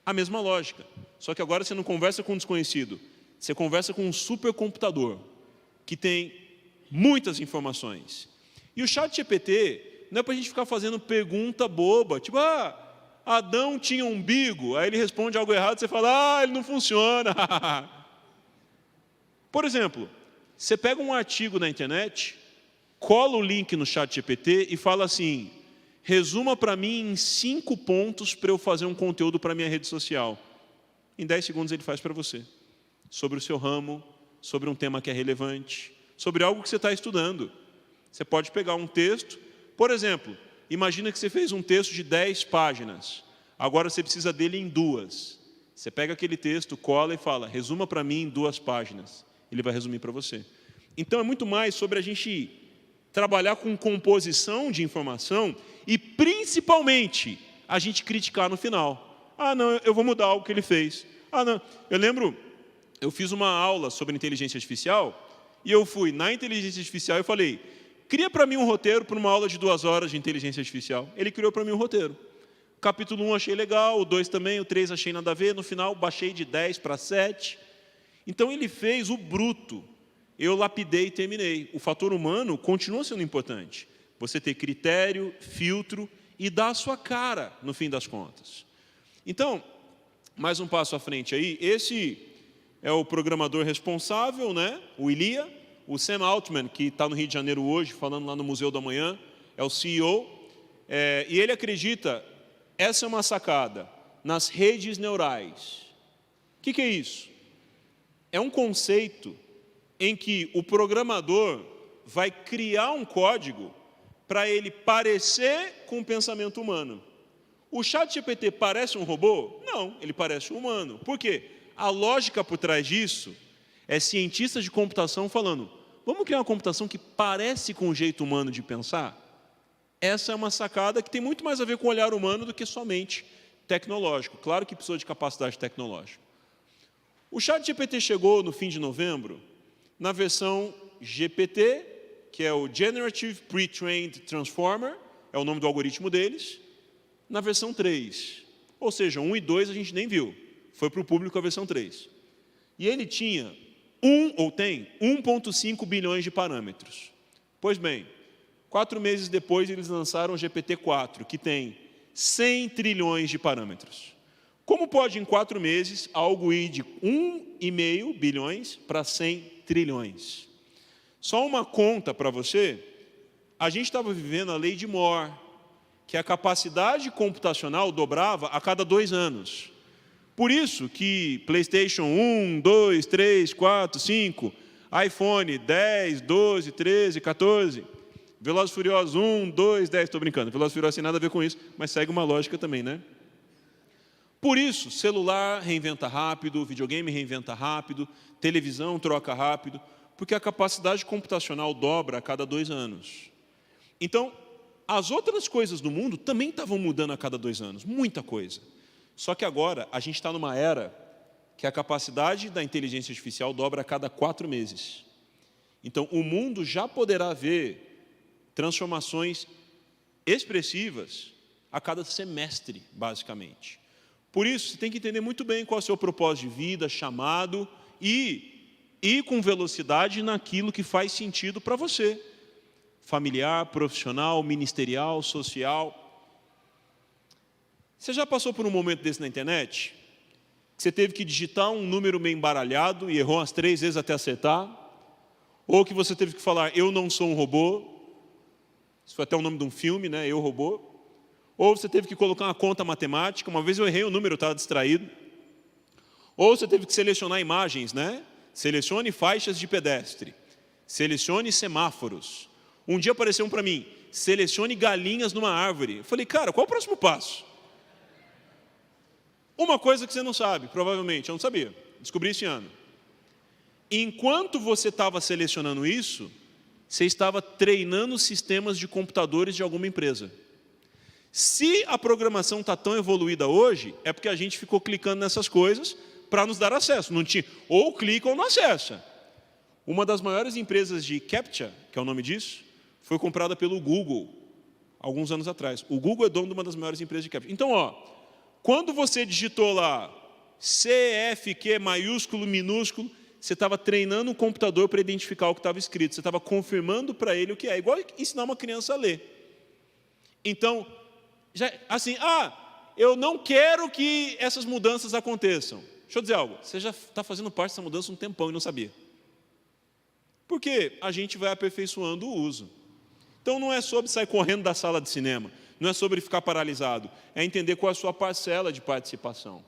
A mesma lógica, só que agora você não conversa com um desconhecido, você conversa com um supercomputador, que tem muitas informações. E o ChatGPT não é para a gente ficar fazendo pergunta boba, tipo, Adão tinha um umbigo, aí ele responde algo errado, você fala, ele não funciona. Por exemplo, você pega um artigo na internet, cola o link no ChatGPT e fala assim, resuma para mim em 5 pontos para eu fazer um conteúdo para a minha rede social. Em 10 segundos ele faz para você. Sobre o seu ramo, sobre um tema que é relevante, sobre algo que você está estudando. Você pode pegar um texto, por exemplo, imagina que você fez um texto de 10 páginas, agora você precisa dele em 2. Você pega aquele texto, cola e fala, resuma para mim em 2 páginas. Ele vai resumir para você. Então é muito mais sobre a gente trabalhar com composição de informação e, principalmente, a gente criticar no final. Não, eu vou mudar algo que ele fez. Não. Eu lembro, eu fiz uma aula sobre inteligência artificial e eu fui na inteligência artificial e falei, cria para mim um roteiro para uma aula de 2 horas de inteligência artificial. Ele criou para mim um roteiro. Capítulo 1 achei legal, o 2 também, o 3 achei nada a ver, no final baixei de 10 para 7. Então ele fez o bruto. Eu lapidei e terminei. O fator humano continua sendo importante. Você ter critério, filtro e dar a sua cara, no fim das contas. Então, mais um passo à frente aí. Esse é o programador responsável, né? O Ilia. O Sam Altman, que está no Rio de Janeiro hoje, falando lá no Museu da Manhã, é o CEO. E ele acredita, essa é uma sacada, nas redes neurais. O que é isso? É um conceito em que o programador vai criar um código para ele parecer com o pensamento humano. O ChatGPT parece um robô? Não, ele parece um humano. Por quê? A lógica por trás disso é cientistas de computação falando, vamos criar uma computação que parece com o jeito humano de pensar? Essa é uma sacada que tem muito mais a ver com o olhar humano do que somente tecnológico. Claro que precisa de capacidade tecnológica. O ChatGPT chegou no fim de novembro na versão GPT, que é o Generative Pre-trained Transformer, é o nome do algoritmo deles, na versão 3. Ou seja, 1 e 2 a gente nem viu. Foi para o público a versão 3. E ele tinha tem 1,5 bilhões de parâmetros. Pois bem, 4 meses depois eles lançaram o GPT-4, que tem 100 trilhões de parâmetros. Como pode, em 4 meses, algo ir de 1,5 bilhões para 100 trilhões? Só uma conta para você, a gente estava vivendo a lei de Moore, que a capacidade computacional dobrava a cada 2 anos. Por isso que PlayStation 1, 2, 3, 4, 5, iPhone 10, 12, 13, 14, Velozes e Furiosos 1, 2, 10, estou brincando, Velozes e Furiosos tem nada a ver com isso, mas segue uma lógica também, né? Por isso, celular reinventa rápido, videogame reinventa rápido, televisão troca rápido, porque a capacidade computacional dobra a cada 2 anos. Então, as outras coisas do mundo também estavam mudando a cada 2 anos, muita coisa. Só que agora a gente está numa era que a capacidade da inteligência artificial dobra a cada 4 meses. Então, o mundo já poderá ver transformações expressivas a cada semestre, basicamente. Por isso, você tem que entender muito bem qual é o seu propósito de vida, chamado, e ir com velocidade naquilo que faz sentido para você. Familiar, profissional, ministerial, social. Você já passou por um momento desse na internet? Que você teve que digitar um número meio embaralhado e errou umas 3 vezes até acertar? Ou que você teve que falar, eu não sou um robô? Isso foi até o nome de um filme, né? Eu, Robô. Ou você teve que colocar uma conta matemática, uma vez eu errei o número, eu estava distraído. Ou você teve que selecionar imagens, né? Selecione faixas de pedestre. Selecione semáforos. Um dia apareceu um para mim, selecione galinhas numa árvore. Eu falei, cara, qual é o próximo passo? Uma coisa que você não sabe, provavelmente, eu não sabia, descobri esse ano. Enquanto você estava selecionando isso, você estava treinando sistemas de computadores de alguma empresa. Se a programação está tão evoluída hoje, é porque a gente ficou clicando nessas coisas para nos dar acesso. Não tinha, ou clica ou não acessa. Uma das maiores empresas de CAPTCHA, que é o nome disso, foi comprada pelo Google, alguns anos atrás. O Google é dono de uma das maiores empresas de captcha. Então, quando você digitou lá CFQ maiúsculo, minúsculo, você estava treinando o computador para identificar o que estava escrito. Você estava confirmando para ele o que é. Igual ensinar uma criança a ler. Então, assim, eu não quero que essas mudanças aconteçam. Deixa eu dizer algo. Você já está fazendo parte dessa mudança um tempão e não sabia. Porque a gente vai aperfeiçoando o uso. Então, não é sobre sair correndo da sala de cinema. Não é sobre ficar paralisado. É entender qual é a sua parcela de participação.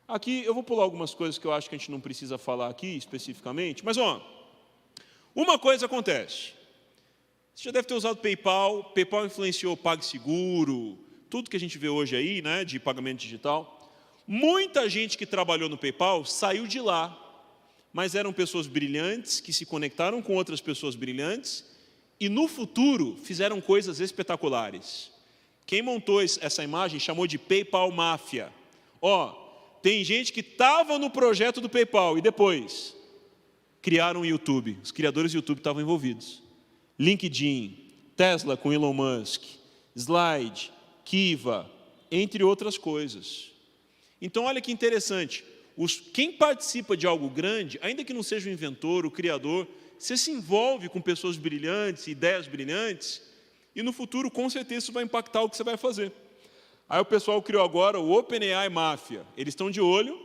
Aqui eu vou pular algumas coisas que eu acho que a gente não precisa falar aqui especificamente, mas uma coisa acontece. Você já deve ter usado PayPal, PayPal influenciou o PagSeguro, tudo que a gente vê hoje aí, né, de pagamento digital. Muita gente que trabalhou no PayPal saiu de lá, mas eram pessoas brilhantes que se conectaram com outras pessoas brilhantes e no futuro fizeram coisas espetaculares. Quem montou essa imagem chamou de PayPal Máfia. Tem gente que estava no projeto do PayPal e depois criaram o YouTube. Os criadores do YouTube estavam envolvidos. LinkedIn, Tesla com Elon Musk, Slide, Kiva, entre outras coisas. Então, olha que interessante. Quem participa de algo grande, ainda que não seja o inventor, o criador, você se envolve com pessoas brilhantes, ideias brilhantes, e no futuro, com certeza, isso vai impactar o que você vai fazer. Aí o pessoal criou agora o OpenAI Máfia. Eles estão de olho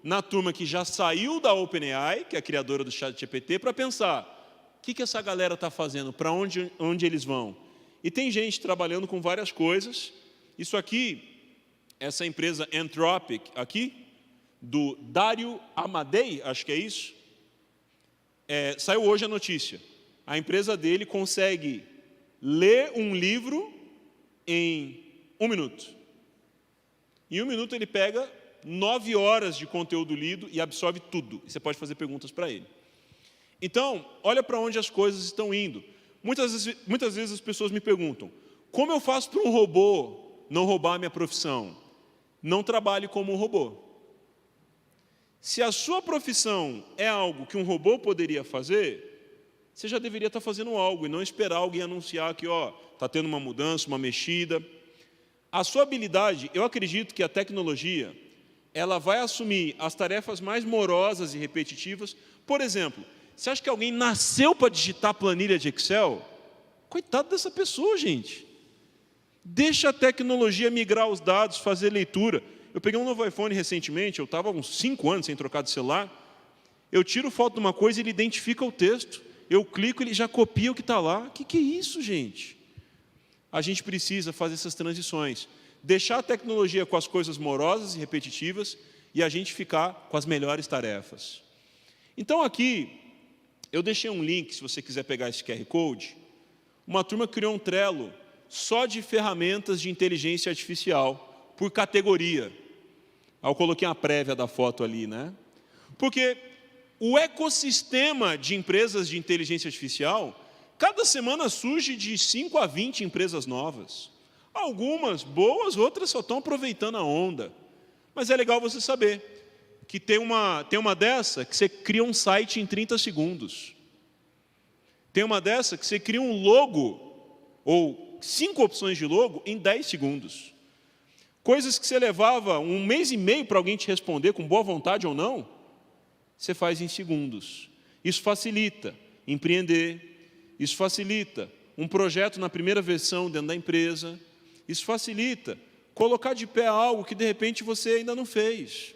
na turma que já saiu da OpenAI, que é a criadora do ChatGPT, para pensar, o que essa galera está fazendo, para onde eles vão? E tem gente trabalhando com várias coisas. Isso aqui, essa empresa Anthropic, aqui, do Dario Amadei, acho que é isso, saiu hoje a notícia. A empresa dele consegue ler um livro em 1 minuto. Em 1 minuto ele pega 9 horas de conteúdo lido e absorve tudo. E você pode fazer perguntas para ele. Então, olha para onde as coisas estão indo. Muitas vezes as pessoas me perguntam, como eu faço para um robô não roubar a minha profissão? Não trabalhe como um robô. Se a sua profissão é algo que um robô poderia fazer, você já deveria estar fazendo algo e não esperar alguém anunciar que está tendo uma mudança, uma mexida. A sua habilidade, eu acredito que a tecnologia, ela vai assumir as tarefas mais morosas e repetitivas. Por exemplo, você acha que alguém nasceu para digitar planilha de Excel? Coitado dessa pessoa, gente. Deixa a tecnologia migrar os dados, fazer leitura. Eu peguei um novo iPhone recentemente, eu estava há uns 5 anos sem trocar de celular. Eu tiro foto de uma coisa e ele identifica o texto. Eu clico, ele já copia o que está lá. O que é isso, gente? A gente precisa fazer essas transições. Deixar a tecnologia com as coisas morosas e repetitivas e a gente ficar com as melhores tarefas. Então aqui, eu deixei um link, se você quiser pegar esse QR Code. Uma turma criou um Trello só de ferramentas de inteligência artificial, por categoria. Aí eu coloquei uma prévia da foto ali, né? Porque o ecossistema de empresas de inteligência artificial, cada semana surge de 5 a 20 empresas novas. Algumas boas, outras só estão aproveitando a onda. Mas é legal você saber que tem uma dessa que você cria um site em 30 segundos. Tem uma dessa que você cria um logo, ou 5 opções de logo, em 10 segundos. Coisas que você levava 1 mês e meio para alguém te responder, com boa vontade ou não, você faz em segundos. Isso facilita empreender, isso facilita um projeto na primeira versão dentro da empresa, isso facilita colocar de pé algo que de repente você ainda não fez.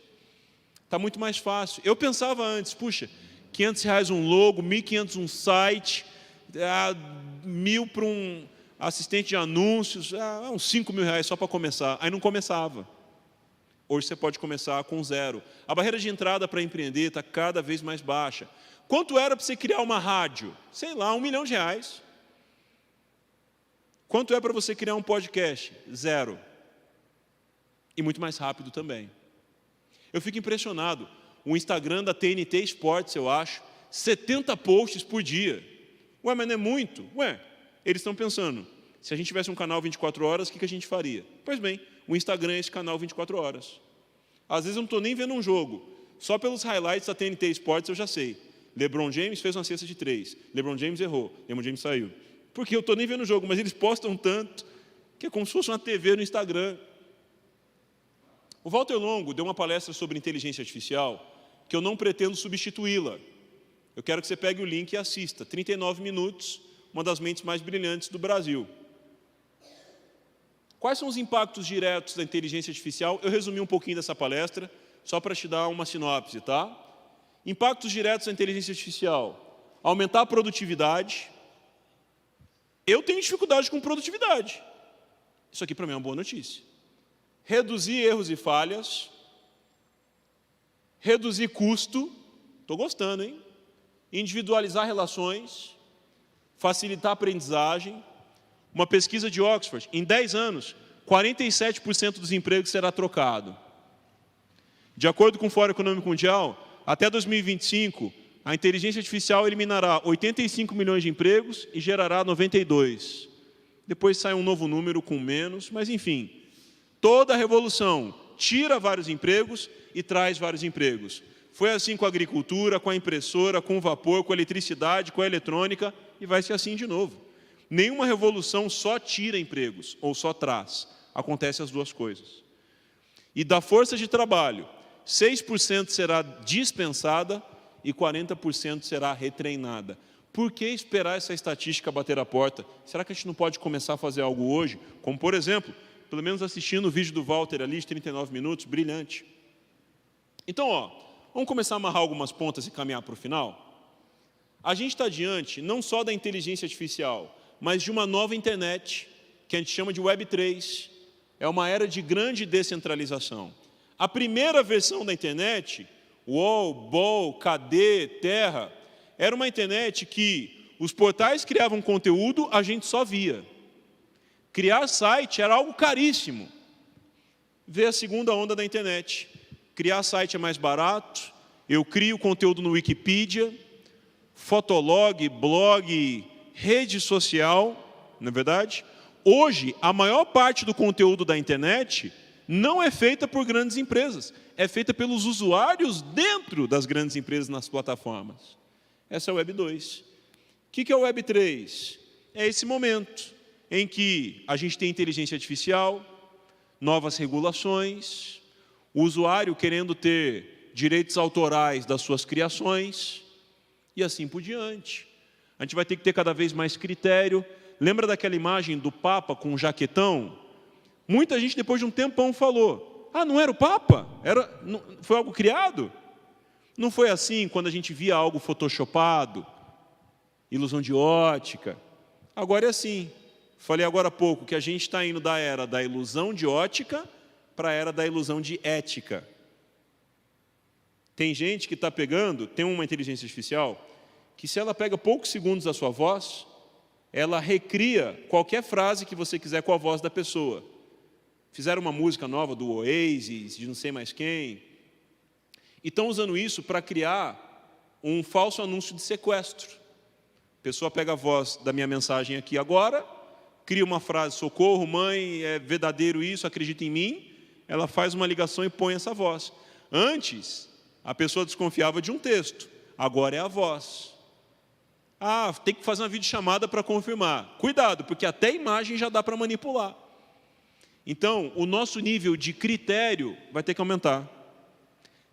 Está muito mais fácil. Eu pensava antes, puxa, R$500 um logo, R$1.500 um site, R$1.000 para um assistente de anúncios, uns R$5.000 só para começar. Aí não começava. Hoje você pode começar com 0. A barreira de entrada para empreender está cada vez mais baixa. Quanto era para você criar uma rádio? Sei lá, R$1 milhão. Quanto é para você criar um podcast? 0. E muito mais rápido também. Eu fico impressionado. O Instagram da TNT Sports, eu acho, 70 posts por dia. Ué, mas não é muito? Eles estão pensando, se a gente tivesse um canal 24 horas, o que a gente faria? Pois bem, o Instagram é esse canal 24 horas. Às vezes eu não estou nem vendo um jogo. Só pelos highlights da TNT Sports eu já sei. LeBron James fez uma cesta de 3. LeBron James errou. LeBron James saiu. porque eu estou nem vendo o jogo, mas eles postam tanto, que é como se fosse uma TV no Instagram. O Walter Longo deu uma palestra sobre inteligência artificial, que eu não pretendo substituí-la. Eu quero que você pegue o link e assista. 39 minutos, uma das mentes mais brilhantes do Brasil. Quais são os impactos diretos da inteligência artificial? Eu resumi um pouquinho dessa palestra, só para te dar uma sinopse, tá? Impactos diretos da inteligência artificial. Aumentar a produtividade. Eu tenho dificuldade com produtividade. Isso aqui para mim é uma boa notícia. Reduzir erros e falhas. Reduzir custo. Estou gostando, hein? Individualizar relações. Facilitar a aprendizagem. Uma pesquisa de Oxford, em 10 anos, 47% dos empregos será trocado. De acordo com o Fórum Econômico Mundial, até 2025, a inteligência artificial eliminará 85 milhões de empregos e gerará 92. Depois sai um novo número com menos, mas enfim. Toda a revolução tira vários empregos e traz vários empregos. Foi assim com a agricultura, com a impressora, com o vapor, com a eletricidade, com a eletrônica, e vai ser assim de novo. Nenhuma revolução só tira empregos, ou só traz. Acontece as duas coisas. E da força de trabalho, 6% será dispensada e 40% será retreinada. Por que esperar essa estatística bater a porta? Será que a gente não pode começar a fazer algo hoje? Como, por exemplo, pelo menos assistindo o vídeo do Walter ali, de 39 minutos, brilhante. Então, vamos começar a amarrar algumas pontas e caminhar para o final? A gente está diante não só da inteligência artificial, mas de uma nova internet, que a gente chama de Web 3. É uma era de grande descentralização. A primeira versão da internet, UOL, BOL, KD, Terra, era uma internet que os portais criavam conteúdo, a gente só via. Criar site era algo caríssimo. Vê a segunda onda da internet. Criar site é mais barato, eu crio conteúdo no Wikipedia, Fotolog, blog, rede social, não é verdade? Hoje, a maior parte do conteúdo da internet não é feita por grandes empresas, é feita pelos usuários dentro das grandes empresas nas plataformas. Essa é a Web 2. O que é a Web 3? É esse momento em que a gente tem inteligência artificial, novas regulações, o usuário querendo ter direitos autorais das suas criações, e assim por diante. A gente vai ter que ter cada vez mais critério. Lembra daquela imagem do Papa com um jaquetão? Muita gente, depois de um tempão, falou, não era o Papa? Foi algo criado? Não foi assim quando a gente via algo photoshopado, ilusão de ótica. Agora é assim. Falei agora há pouco que a gente está indo da era da ilusão de ótica para a era da ilusão de ética. Tem gente que está pegando, tem uma inteligência artificial, que se ela pega poucos segundos da sua voz, ela recria qualquer frase que você quiser com a voz da pessoa. Fizeram uma música nova do Oasis, de não sei mais quem, e estão usando isso para criar um falso anúncio de sequestro. A pessoa pega a voz da minha mensagem aqui agora, cria uma frase, socorro, mãe, é verdadeiro isso, acredita em mim, ela faz uma ligação e põe essa voz. Antes, a pessoa desconfiava de um texto, agora é a voz. Tem que fazer uma videochamada para confirmar. Cuidado, porque até a imagem já dá para manipular. Então, o nosso nível de critério vai ter que aumentar.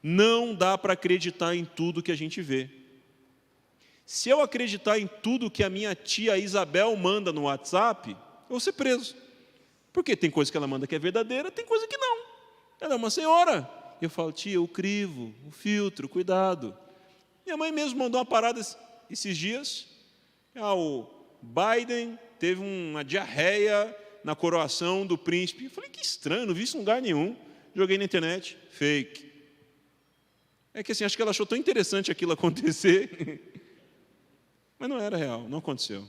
Não dá para acreditar em tudo que a gente vê. Se eu acreditar em tudo que a minha tia Isabel manda no WhatsApp, eu vou ser preso. Porque tem coisa que ela manda que é verdadeira, tem coisa que não. Ela é uma senhora. Eu falo, tia, o crivo, o filtro, cuidado. Minha mãe mesmo mandou uma parada esses dias. O Biden teve uma diarreia na coroação do príncipe. Eu falei, que estranho, não vi isso em lugar nenhum. Joguei na internet, fake. É que assim, acho que ela achou tão interessante aquilo acontecer. Mas não era real, não aconteceu.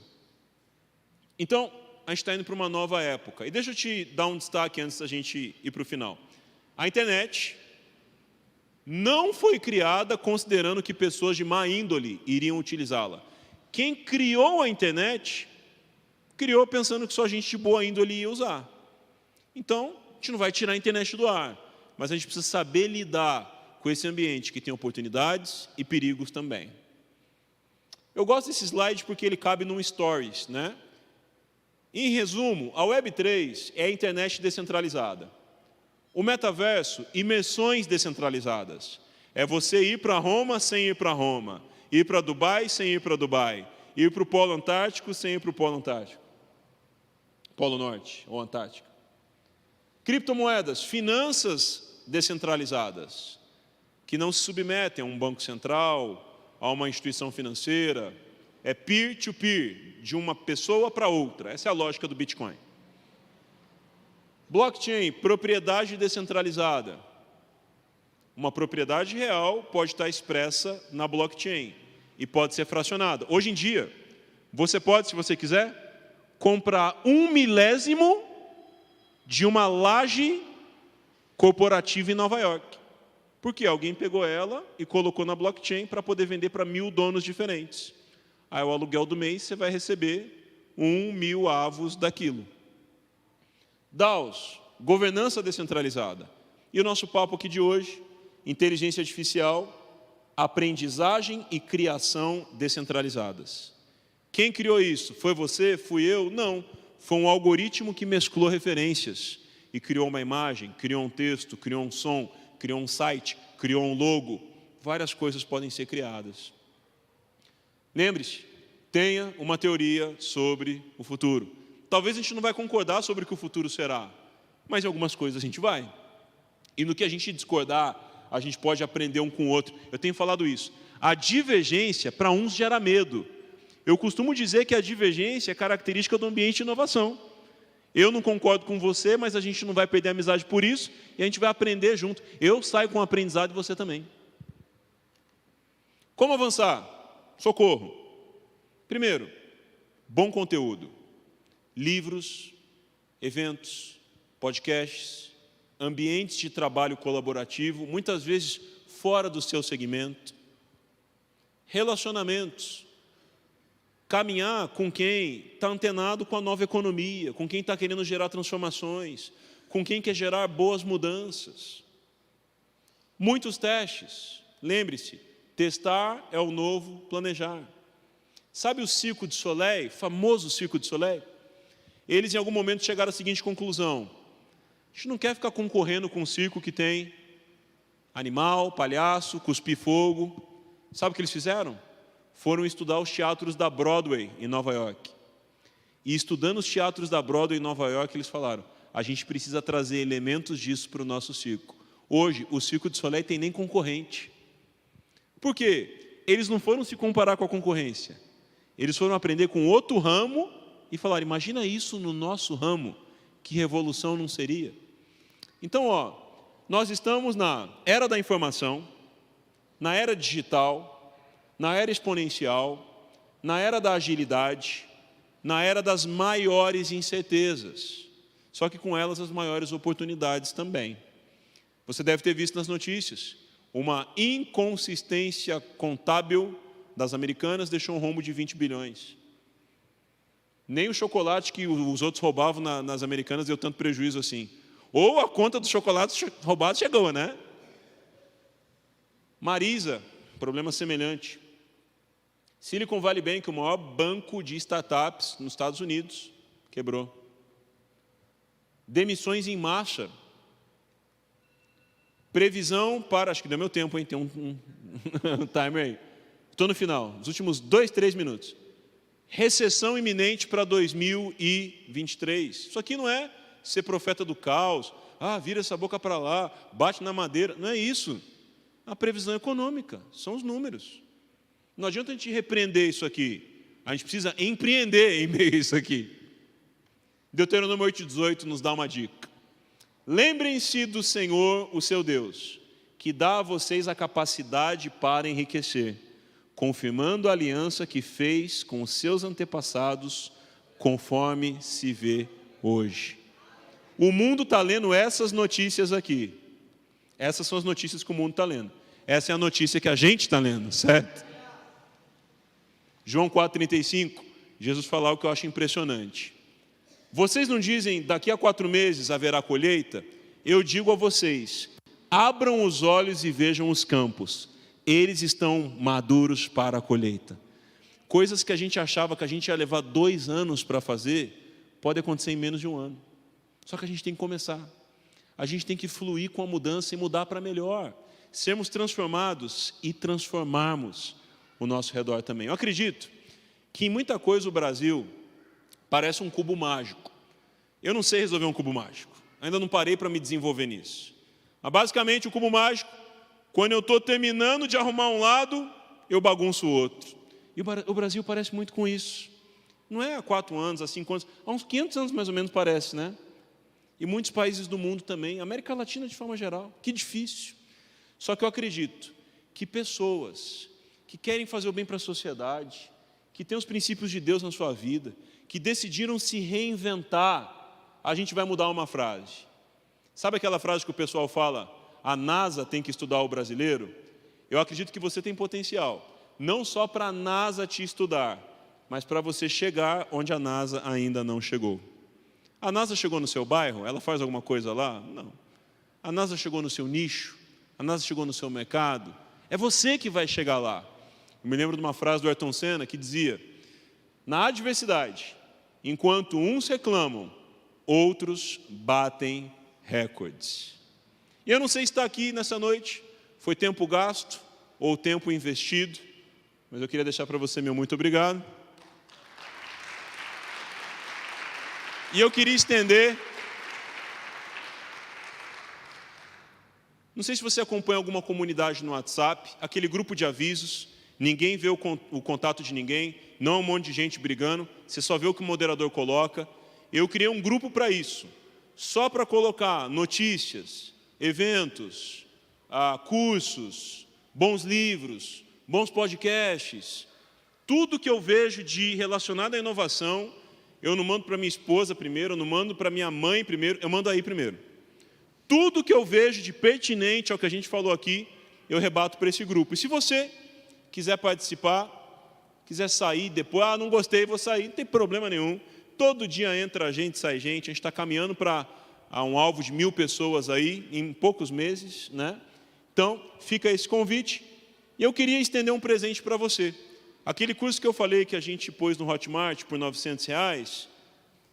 Então, a gente está indo para uma nova época. E deixa eu te dar um destaque antes da gente ir para o final. A internet não foi criada considerando que pessoas de má índole iriam utilizá-la. Quem criou a internet, criou pensando que só gente de boa índole ia usar. Então, a gente não vai tirar a internet do ar, mas a gente precisa saber lidar com esse ambiente que tem oportunidades e perigos também. Eu gosto desse slide porque ele cabe num stories, né? Em resumo, a Web3 é a internet descentralizada. O metaverso, imersões descentralizadas. É você ir para Roma sem ir para Roma, ir para Dubai sem ir para Dubai, ir para o Polo Antártico sem ir para o Polo Antártico, Polo Norte ou Antártico. Criptomoedas, finanças descentralizadas, que não se submetem a um banco central, a uma instituição financeira. É peer-to-peer, de uma pessoa para outra. Essa é a lógica do Bitcoin. Blockchain, propriedade descentralizada. Uma propriedade real pode estar expressa na blockchain e pode ser fracionada. Hoje em dia, você pode, se você quiser, comprar 1/1000 de uma laje corporativa em Nova York. Porque alguém pegou ela e colocou na blockchain para poder vender para 1000 donos diferentes. Aí o aluguel do mês você vai receber 1.000 avos daquilo. DAOs, governança descentralizada. E o nosso papo aqui de hoje, inteligência artificial, aprendizagem e criação descentralizadas. Quem criou isso? Foi você? Fui eu? Não. Foi um algoritmo que mesclou referências e criou uma imagem, criou um texto, criou um som, criou um site, criou um logo. Várias coisas podem ser criadas. Lembre-se, tenha uma teoria sobre o futuro. Talvez a gente não vai concordar sobre o que o futuro será, mas em algumas coisas a gente vai. E no que a gente discordar, a gente pode aprender um com o outro. Eu tenho falado isso. A divergência, para uns, gera medo. Eu costumo dizer que a divergência é característica do ambiente de inovação. Eu não concordo com você, mas a gente não vai perder a amizade por isso, e a gente vai aprender junto. Eu saio com aprendizado e você também. Como avançar? Socorro. Primeiro, bom conteúdo. Livros, eventos, podcasts, ambientes de trabalho colaborativo, muitas vezes fora do seu segmento. Relacionamentos. Caminhar com quem está antenado com a nova economia, com quem está querendo gerar transformações, com quem quer gerar boas mudanças. Muitos testes. Lembre-se, testar é o novo planejar. Sabe o Cirque du Soleil, famoso Cirque du Soleil? Eles, em algum momento, chegaram à seguinte conclusão: a gente não quer ficar concorrendo com um circo que tem animal, palhaço, cuspir fogo. Sabe o que eles fizeram? Foram estudar os teatros da Broadway, em Nova York. E estudando os teatros da Broadway, em Nova York, eles falaram: a gente precisa trazer elementos disso para o nosso circo. Hoje, o Cirque du Soleil tem nem concorrente. Por quê? Eles não foram se comparar com a concorrência. Eles foram aprender com outro ramo e falaram: imagina isso no nosso ramo, que revolução não seria? Então, nós estamos na era da informação, na era digital, na era exponencial, na era da agilidade, na era das maiores incertezas, só que com elas as maiores oportunidades também. Você deve ter visto nas notícias, uma inconsistência contábil das americanas deixou um rombo de 20 bilhões. Nem o chocolate que os outros roubavam nas americanas deu tanto prejuízo assim. Ou a conta dos chocolates roubados chegou, né? Marisa, problema semelhante. Silicon Valley Bank, o maior banco de startups nos Estados Unidos, quebrou. Demissões em marcha. Previsão para... Acho que deu meu tempo, hein? Tem um timer aí. Estou no final, nos últimos 2, 3 minutos. Recessão iminente para 2023. Isso aqui não é ser profeta do caos. Vira essa boca para lá, bate na madeira. Não é isso. A previsão econômica, são os números. Não adianta a gente repreender isso aqui. A gente precisa empreender em meio a isso aqui. Deuteronômio 8,18 nos dá uma dica. Lembrem-se do Senhor, o seu Deus, que dá a vocês a capacidade para enriquecer, confirmando a aliança que fez com os seus antepassados, conforme se vê hoje. O mundo está lendo essas notícias aqui. Essas são as notícias que o mundo está lendo. Essa é a notícia que a gente está lendo, certo? João 4,35, Jesus fala algo que eu acho impressionante. Vocês não dizem, daqui a 4 meses haverá colheita? Eu digo a vocês, abram os olhos e vejam os campos. Eles estão maduros para a colheita. Coisas que a gente achava que a gente ia levar 2 anos para fazer, pode acontecer em menos de um ano. Só que a gente tem que começar. A gente tem que fluir com a mudança e mudar para melhor. Sermos transformados e transformarmos o nosso redor também. Eu acredito que em muita coisa o Brasil parece um cubo mágico. Eu não sei resolver um cubo mágico. Ainda não parei para me desenvolver nisso. Mas basicamente o cubo mágico, quando eu estou terminando de arrumar um lado, eu bagunço o outro. E o Brasil parece muito com isso. Não é há 4 anos, há 5 anos, há uns 500 anos mais ou menos parece, né? E muitos países do mundo também, América Latina de forma geral, que difícil. Só que eu acredito que pessoas que querem fazer o bem para a sociedade, que têm os princípios de Deus na sua vida, que decidiram se reinventar, a gente vai mudar uma frase. Sabe aquela frase que o pessoal fala, a NASA tem que estudar o brasileiro? Eu acredito que você tem potencial, não só para a NASA te estudar, mas para você chegar onde a NASA ainda não chegou. A NASA chegou no seu bairro? Ela faz alguma coisa lá? Não. A NASA chegou no seu nicho? A NASA chegou no seu mercado? É você que vai chegar lá. Eu me lembro de uma frase do Ayrton Senna que dizia, na adversidade, enquanto uns reclamam, outros batem recordes. E eu não sei se está aqui nessa noite, foi tempo gasto ou tempo investido, mas eu queria deixar para você meu muito obrigado. E eu queria estender, não sei se você acompanha alguma comunidade no WhatsApp, aquele grupo de avisos, ninguém vê o contato de ninguém, não é um monte de gente brigando, você só vê o que o moderador coloca. Eu criei um grupo para isso, só para colocar notícias, eventos, cursos, bons livros, bons podcasts, tudo que eu vejo de relacionado à inovação, eu não mando para minha esposa primeiro, eu não mando para minha mãe primeiro, eu mando aí primeiro. Tudo que eu vejo de pertinente ao que a gente falou aqui, eu rebato para esse grupo. E se você quiser participar, quiser sair depois, não gostei, vou sair, não tem problema nenhum. Todo dia entra gente, sai gente, a gente está caminhando para um alvo de 1000 pessoas aí, em poucos meses, né? Então, fica esse convite. E eu queria estender um presente para você. Aquele curso que eu falei que a gente pôs no Hotmart por R$900,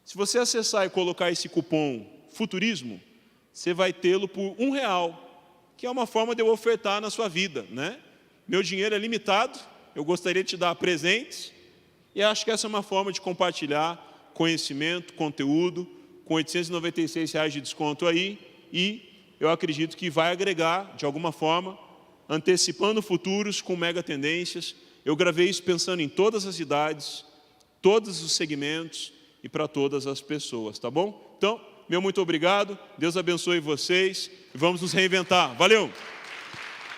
se você acessar e colocar esse cupom Futurismo, você vai tê-lo por R$1, que é uma forma de eu ofertar na sua vida, né? Meu dinheiro é limitado, eu gostaria de te dar presentes, e acho que essa é uma forma de compartilhar conhecimento, conteúdo, com R$896 de desconto aí, e eu acredito que vai agregar, de alguma forma, antecipando futuros com mega tendências. Eu gravei isso pensando em todas as idades, todos os segmentos e para todas as pessoas, tá bom? Então, meu muito obrigado, Deus abençoe vocês e vamos nos reinventar. Valeu!